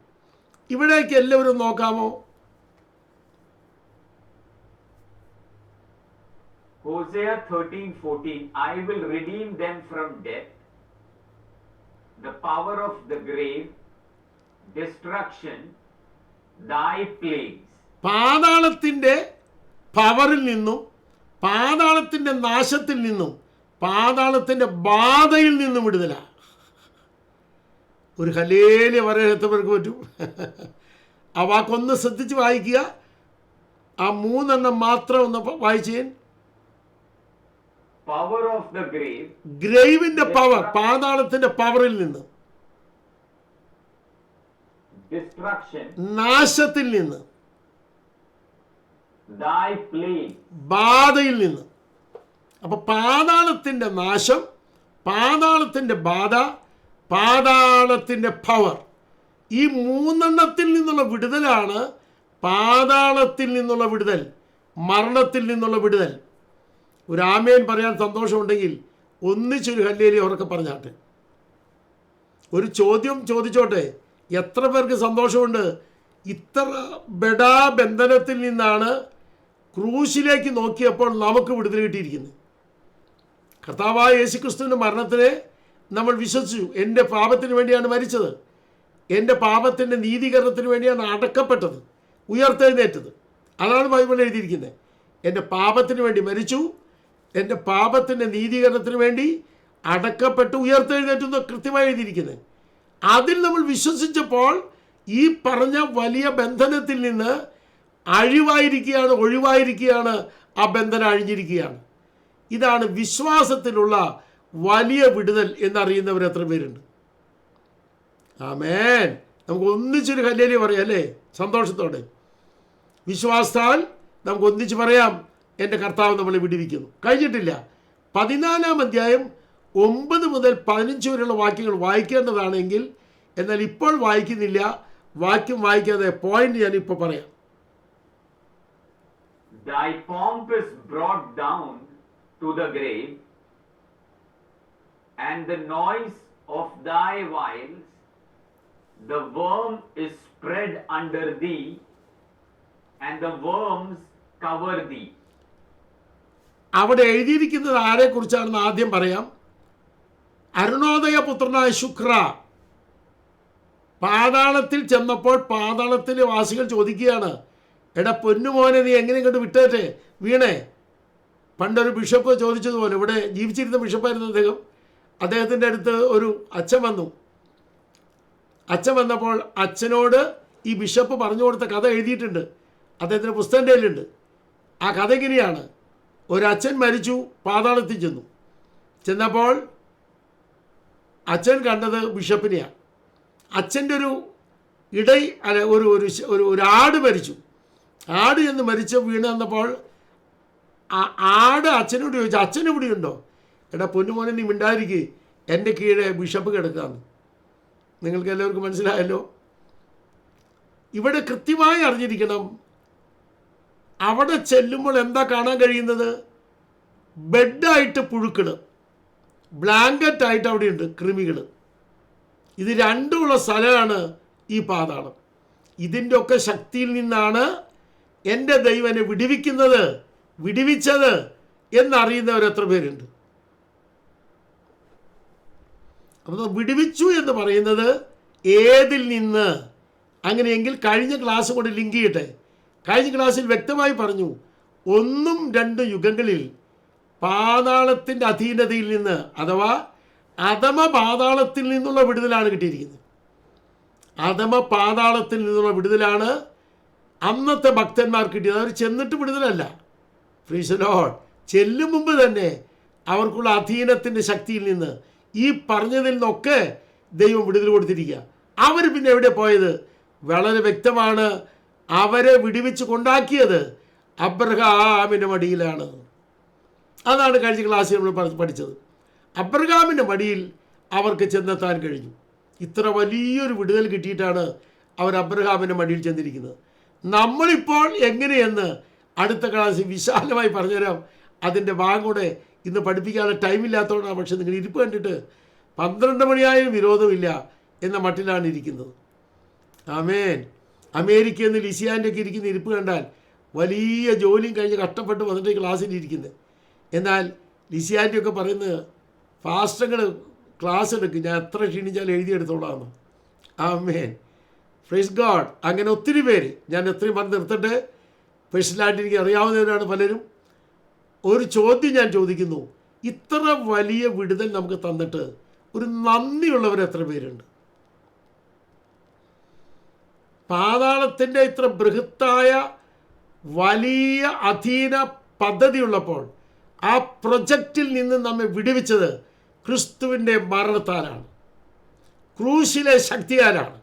ഇവിടേക്ക് എല്ലാവരും നോക്കാമോ? Hosea 13:14 I will redeem them from death, the power of the grave, destruction, thy plagues. പാതാളത്തിൻ്റെ പവറിൽ നിന്നും, പാതാളത്തിൻ്റെ നാശത്തിൽ നിന്നും, പാതാളത്തിൻ്റെ ബാധയിൽ നിന്നും വിടുതല. ഒരു ഹല്ലേലൂയ പറയാൻ എത്രവർക്ക് പറ്റും? ആ വാക്കൊന്ന് ശ്രദ്ധിച്ച് വായിക്കുക. ആ 3 എണ്ണം മാത്രം ഒന്ന് വായിച്ചേ. Power of the grave, ഗ്രേവിൻ്റെ പവർ, പാതാളത്തിൻ്റെ പവറിൽ നിന്ന്, destruction, നാശത്തിൽ നിന്ന്, thy plague. ബാധയിൽ നിന്ന്. അപ്പോൾ പാതാളത്തിൻ്റെ നാശം, പാതാളത്തിൻ്റെ ബാധ, പാതാളത്തിൻ്റെ പവർ, ഈ 3 എണ്ണത്തിൽ നിന്നുള്ള വിടുതലാണ് പാതാളത്തിൽ നിന്നുള്ള വിടുതൽ, മരണത്തിൽ നിന്നുള്ള വിടുതൽ. ഒരു ആമേൻ പറയാൻ സന്തോഷമുണ്ടെങ്കിൽ ഒന്നിച്ചൊരു ഹല്ലേലൂയ ഉറക്കെ പറഞ്ഞാട്ടെ. ഒരു ചോദ്യം ചോദിച്ചോട്ടെ, എത്ര പേർക്ക് സന്തോഷമുണ്ട്? ഇത്ര ബെഡാ ബന്ധനത്തിൽ നിന്നാണ് ക്രൂശിലേക്ക് നോക്കിയപ്പോൾ നമുക്ക് വിടുതൽ കിട്ടിയിരിക്കുന്നു. കർത്താവായ യേശുക്രിസ്തുവിൻ്റെ മരണത്തിനെ നമ്മൾ വിശ്വസിച്ചു. എൻ്റെ പാപത്തിന് വേണ്ടിയാണ് മരിച്ചത്, എൻ്റെ പാപത്തിൻ്റെ നീതീകരണത്തിന് വേണ്ടിയാണ് അടക്കപ്പെട്ടത്, ഉയർത്തെഴുന്നേറ്റത്. അതാണ് ബൈബിളിൽ എഴുതിയിരിക്കുന്നത്. എൻ്റെ പാപത്തിന് വേണ്ടി മരിച്ചു, എൻ്റെ പാപത്തിൻ്റെ നീതീകരണത്തിന് വേണ്ടി അടക്കപ്പെട്ട് ഉയർത്തെഴുന്നേറ്റെന്ന് കൃത്യമായി എഴുതിയിരിക്കുന്നത്. അതിൽ നമ്മൾ വിശ്വസിച്ചപ്പോൾ ഈ പറഞ്ഞ വലിയ ബന്ധനത്തിൽ നിന്ന് ഒഴിവായിരിക്കുകയാണ്. ആ ബന്ധനം അഴിഞ്ഞിരിക്കുകയാണ്. ഇതാണ് വിശ്വാസത്തിലുള്ള വലിയ വിടുതൽ എന്നറിയുന്നവർ എത്ര പേരുണ്ട്? ആമേൻ. നമുക്ക് ഒന്നിച്ചൊരു ഹല്ലേലൂയ പറയാം അല്ലേ, സന്തോഷത്തോടെ. വിശ്വാസത്താൽ നമുക്ക് ഒന്നിച്ച് പറയാം, എൻ്റെ കർത്താവ് നമ്മളെ വിടുവിക്കുന്നു. കഴിഞ്ഞിട്ടില്ല. 14-ാം അധ്യായം 9 മുതൽ 15 വരെയുള്ള വാക്യങ്ങൾ വായിക്കേണ്ടതാണെങ്കിൽ, എന്നാൽ ഇപ്പോൾ വായിക്കുന്നില്ല. വാക്യം വായിക്കാതെ പോയിന്റ് ഞാൻ ഇപ്പോൾ പറയാം. Thy pomp is brought down to the grave, and the noise of thy wiles, the worm is spread under thee, and the worms cover thee. അവിടെ എഴുതിയിരിക്കുന്നത് ആരെക്കുറിച്ചാണെന്ന് ആദ്യം പറയാം. അരുണോദയ പുത്രനായ ശുക്ര പാതാളത്തിൽ ചെന്നപ്പോൾ പാതാളത്തിലെ വാസികൾ ചോദിക്കുകയാണ്, എടാ പൊന്നുമോനെ, നീ എങ്ങനെ ഇങ്ങോട്ട് വിട്ടേറ്റെ വീണേ? പണ്ടൊരു ബിഷപ്പ് ചോദിച്ചതുപോലെ, ഇവിടെ ജീവിച്ചിരുന്ന ബിഷപ്പായിരുന്നു അദ്ദേഹത്തിൻ്റെ അടുത്ത് ഒരു അച്ഛൻ വന്നു. അച്ഛൻ വന്നപ്പോൾ അച്ഛനോട് ഈ ബിഷപ്പ് പറഞ്ഞു കൊടുത്ത കഥ എഴുതിയിട്ടുണ്ട്, അദ്ദേഹത്തിൻ്റെ പുസ്തകൻ്റെ കയ്യിലുണ്ട്. ആ കഥ ഇങ്ങനെയാണ്: ഒരച്ഛൻ മരിച്ചു, പാതാളത്തിൽ ചെന്നപ്പോൾ അച്ഛൻ കണ്ടത് ബിഷപ്പിനെയാണ്. അച്ഛൻ്റെ ഒരു ആട് മരിച്ചു. ആട് എന്ന് വീണ് വന്നപ്പോൾ ആട് അച്ഛനോട് ചോദിച്ചു, അച്ഛൻ ഇവിടെയുണ്ടോ? എടാ പൊന്നുമോനെ, നീ മിണ്ടാതിരിക്കുക, എൻ്റെ കീഴെ ബിഷപ്പ് കിടക്കാമെന്ന്. നിങ്ങൾക്ക് എല്ലാവർക്കും മനസ്സിലായല്ലോ. ഇവിടെ കൃത്യമായി അറിഞ്ഞിരിക്കണം, അവിടെ ചെല്ലുമ്പോൾ എന്താ കാണാൻ കഴിയുന്നത്? ബെഡായിട്ട് പുഴുക്കൾ, ബ്ലാങ്കറ്റായിട്ട് അവിടെയുണ്ട് കൃമികൾ. ഇത് രണ്ടുമുള്ള സ്ഥലമാണ് ഈ പാതാളം. ഇതിൻ്റെ ഒക്കെ ശക്തിയിൽ നിന്നാണ് എൻ്റെ ദൈവം എന്നെ വിടുവിച്ചത് എന്നറിയുന്നവർ എത്ര പേരുണ്ട്? അപ്പോൾ വിടുവിച്ചു എന്ന് പറയുന്നത് ഏതിൽ നിന്ന്? അങ്ങനെയെങ്കിൽ കഴിഞ്ഞ ക്ലാസ് കൊണ്ട് ലിങ്ക് ചെയ്യട്ടെ. കഴിഞ്ഞ ക്ലാസ്സിൽ വ്യക്തമായി പറഞ്ഞു, 1, 2 യുഗങ്ങളിൽ പാതാളത്തിൻ്റെ അധീനതയിൽ നിന്ന്, അഥവാ അധമ പാതാളത്തിൽ നിന്നുള്ള വിടുതലാണ് കിട്ടിയിരിക്കുന്നത്. അധമ പാതാളത്തിൽ നിന്നുള്ള വിടുതലാണ് അന്നത്തെ ഭക്തന്മാർ കിട്ടിയത്. അവർ ചെന്നിട്ട് വിടുതലല്ല, പ്രൈസ് ദി ലോർഡ്, ചെല്ലും മുമ്പ് തന്നെ അവർക്കുള്ള അധീനത്തിൻ്റെ ശക്തിയിൽ നിന്ന്, ഈ പറഞ്ഞതിൽ നിന്നൊക്കെ ദൈവം വിടുതൽ കൊടുത്തിരിക്കുക. അവർ പിന്നെ എവിടെ പോയത്? വളരെ വ്യക്തമാണ്. അവരെ വിടുവിച്ച് കൊണ്ടാക്കിയത് അബ്രഹാമിൻ്റെ മടിയിലാണ്. അതാണ് കഴിഞ്ഞ ക്ലാസ്സിൽ നമ്മൾ പഠിച്ചത്. അബ്രഹാമിൻ്റെ മടിയിൽ അവർക്ക് ചെന്നെത്താൻ കഴിഞ്ഞു. ഇത്ര വലിയൊരു വിടുതൽ കിട്ടിയിട്ടാണ് അവർ അബ്രഹാമിൻ്റെ മടിയിൽ ചെന്നിരിക്കുന്നത്. നമ്മളിപ്പോൾ എങ്ങനെയെന്ന് അടുത്ത ക്ലാസ്സിൽ വിശാലമായി പറഞ്ഞുതരാം. അതിൻ്റെ ഭാഗം കൂടെ ഇന്ന് പഠിപ്പിക്കാനുള്ള ടൈമില്ലാത്തതുകൊണ്ടാണ്. പക്ഷെ നിങ്ങൾ ഇരിപ്പ് കണ്ടിട്ട് 12 മണിയായും വിരോധമില്ല എന്ന മട്ടിലാണ് ഇരിക്കുന്നത്. ആമേൻ. അമേരിക്കയിൽ നിന്ന് ലിസിയാൻ്റെ ഒക്കെ ഇരിക്കുന്ന ഇരിപ്പ് കണ്ടാൽ വലിയ ജോലിയും കഴിഞ്ഞ് കഷ്ടപ്പെട്ട് വന്നിട്ട് ക്ലാസ്സിൽ ഇരിക്കുന്നത്. എന്നാൽ ലിസിയാൻ്റെ ഒക്കെ പറയുന്നത്, ഫാസ്റ്റങ്ങൾ ക്ലാസ് എടുക്കും, ഞാൻ എത്ര ക്ഷീണിച്ചാലും എഴുതിയെടുത്തോളാം. ആമേൻ. Praise God. അങ്ങനെ ഒത്തിരി പേര്, ഞാൻ എത്രയും പറഞ്ഞ് നിർത്തട്ടെ, പേഴ്സണലായിട്ട് എനിക്ക് അറിയാവുന്നവരാണ് പലരും. ഒരു ചോദ്യം ഞാൻ ചോദിക്കുന്നു, ഇത്ര വലിയ വിടുതൽ നമുക്ക് തന്നിട്ട് ഒരു നന്ദിയുള്ളവർ എത്ര പേരുണ്ട്? പാതാളത്തിൻ്റെ ഇത്ര ബൃഹത്തായ വലിയ അധീന പദ്ധതിയുള്ളപ്പോൾ ആ പ്രൊജക്റ്റിൽ നിന്ന് നമ്മെ വിടുവിച്ചത് ക്രിസ്തുവിൻ്റെ മരണത്താലാണ്, ക്രൂശിലെ ശക്തിയാലാണ്.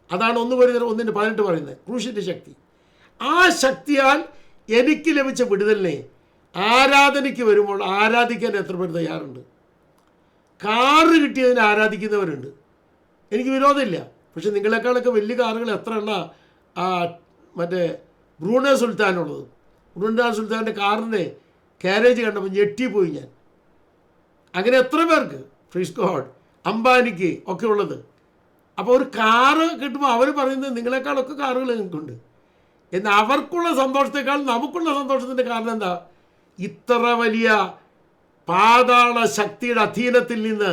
അതാണ് 1:18 പറയുന്നത്, ക്രൂശിൻ്റെ ശക്തി. ആ ശക്തിയാൽ എനിക്ക് ലഭിച്ച വിടുതലിനെ ആരാധനയ്ക്ക് വരുമ്പോൾ ആരാധിക്കാൻ എത്ര പേർ തയ്യാറുണ്ട്? കാറ് കിട്ടിയതിന് ആരാധിക്കുന്നവരുണ്ട്, എനിക്ക് വിരോധമില്ല. പക്ഷെ നിങ്ങളെക്കാളൊക്കെ വലിയ കാറുകൾ എത്ര എണ്ണ മറ്റേ ബ്രൂണേ സുൽത്താനുള്ളത്. ബ്രൂണേ സുൽത്താൻ്റെ കാറിൻ്റെ കാരേജ് കണ്ടപ്പോൾ ഞെട്ടിപ്പോയി ഞാൻ. അങ്ങനെ എത്ര പേർക്ക്, പ്രൈസ് ഗോഡ്, അംബാനിക്ക് ഒക്കെ ഉള്ളത്. അപ്പോൾ ഒരു കാറ് കിട്ടുമ്പോൾ അവർ പറയുന്നത് നിങ്ങളെക്കാളൊക്കെ കാറുകൾ നിങ്ങൾക്കുണ്ട്. എന്നാൽ അവർക്കുള്ള സന്തോഷത്തെക്കാൾ നമുക്കുള്ള സന്തോഷത്തിൻ്റെ കാരണം എന്താ? ഇത്ര വലിയ പാതാള ശക്തിയുടെ അധീനത്തിൽ നിന്ന്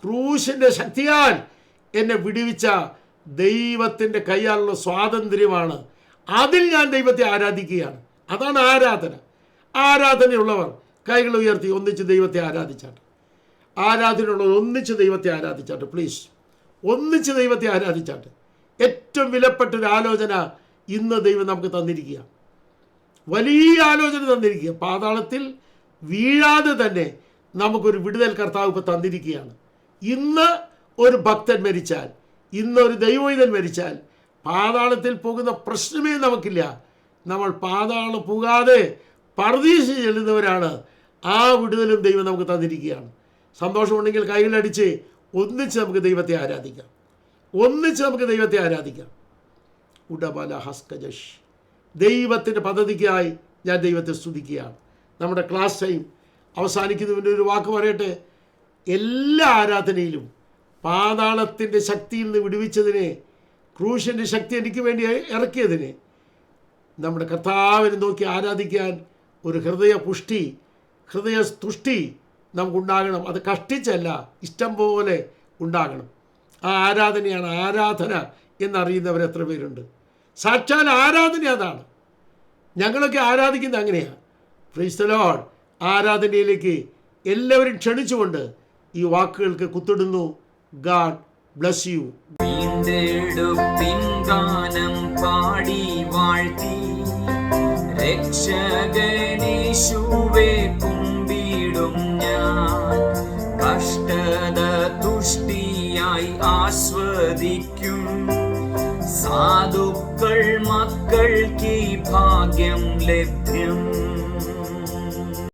ക്രൂശിൻ്റെ ശക്തിയാൽ എന്നെ വിടുവിച്ച ദൈവത്തിൻ്റെ കയ്യാലുള്ള സ്വാതന്ത്ര്യമാണ്. അതിൽ ഞാൻ ദൈവത്തെ ആരാധിക്കുകയാണ്. അതാണ് ആരാധന. ആരാധനയുള്ളവർ കൈകൾ ഉയർത്തി ഒന്നിച്ച് ദൈവത്തെ ആരാധിച്ചാട്ടെ. ആരാധനയുള്ളവർ ഒന്നിച്ച് ദൈവത്തെ ആരാധിച്ചാട്ടെ. പ്ലീസ്, ഒന്നിച്ച് ദൈവത്തെ ആരാധിച്ചാട്ടെ. ഏറ്റവും വിലപ്പെട്ടൊരു ആലോചന ഇന്ന് ദൈവം നമുക്ക് തന്നിരിക്കുക. വലിയ ആലോചന തന്നിരിക്കുക. പാതാളത്തിൽ വീഴാതെ തന്നെ നമുക്കൊരു വിടുതൽ കർത്താവ് ഇപ്പോൾ തന്നിരിക്കുകയാണ്. ഇന്ന് ഒരു ഭക്തൻ മരിച്ചാൽ, ഇന്നൊരു ദൈവവൈതൻ മരിച്ചാൽ പാതാളത്തിൽ പോകുന്ന പ്രശ്നമേ നമുക്കില്ല. നമ്മൾ പാതാളം പോകാതെ പർദീസ ചെല്ലുന്നവരാണ്. ആ വിടുതലും ദൈവം നമുക്ക് തന്നിരിക്കുകയാണ്. സന്തോഷമുണ്ടെങ്കിൽ കൈകളടിച്ച് ഒന്നിച്ച് നമുക്ക് ദൈവത്തെ ആരാധിക്കാം. ഒന്നിച്ച് നമുക്ക് ദൈവത്തെ ആരാധിക്കാം. ഉടബല ഹസ്കജഷ്. ദൈവത്തിൻ്റെ പദ്ധതിക്കായി ഞാൻ ദൈവത്തെ സ്തുതിക്കുകയാണ്. നമ്മുടെ ക്ലാസ് ടൈം അവസാനിക്കുന്നതിന് ഒരു വാക്ക് പറയട്ടെ. എല്ലാ ആരാധനയിലും പാതാളത്തിൻ്റെ ശക്തിയിൽ നിന്ന് വിടുവിച്ചതിനെ, ക്രൂശിൻ്റെ ശക്തി എനിക്ക് വേണ്ടി ഇറക്കിയതിനെ, നമ്മുടെ കർത്താവിനെ നോക്കി ആരാധിക്കാൻ ഒരു ഹൃദയപുഷ്ടി, ഹൃദയതുഷ്ടി നമുക്കുണ്ടാകണം. അത് കഷ്ടിച്ചല്ല, ഇഷ്ടം പോലെ ഉണ്ടാകണം. ആ ആരാധനയാണ് ആരാധന എന്നറിയുന്നവർ എത്ര പേരുണ്ട്? സാക്ഷാൽ ആരാധന അതാണ്. ഞങ്ങളൊക്കെ ആരാധിക്കുന്നത് അങ്ങനെയാണ്. Praise the Lord. ആരാധനയിലേക്ക് എല്ലാവരും ക്ഷണിച്ചുകൊണ്ട് ഈ വാക്കുകൾക്ക് കുത്തിടുന്നു. God bless you. ഗാനം പാടി വാഴ്ത്തി രക്ഷകനേശുവേ കുമ്പിടും ഞാൻ. കഷ്ടത തുഷ്ടിയായി ആസ്വദിക്കും സാധുക്കൾ മക്കൾക്ക് ഭാഗ്യം ലഭ്യം.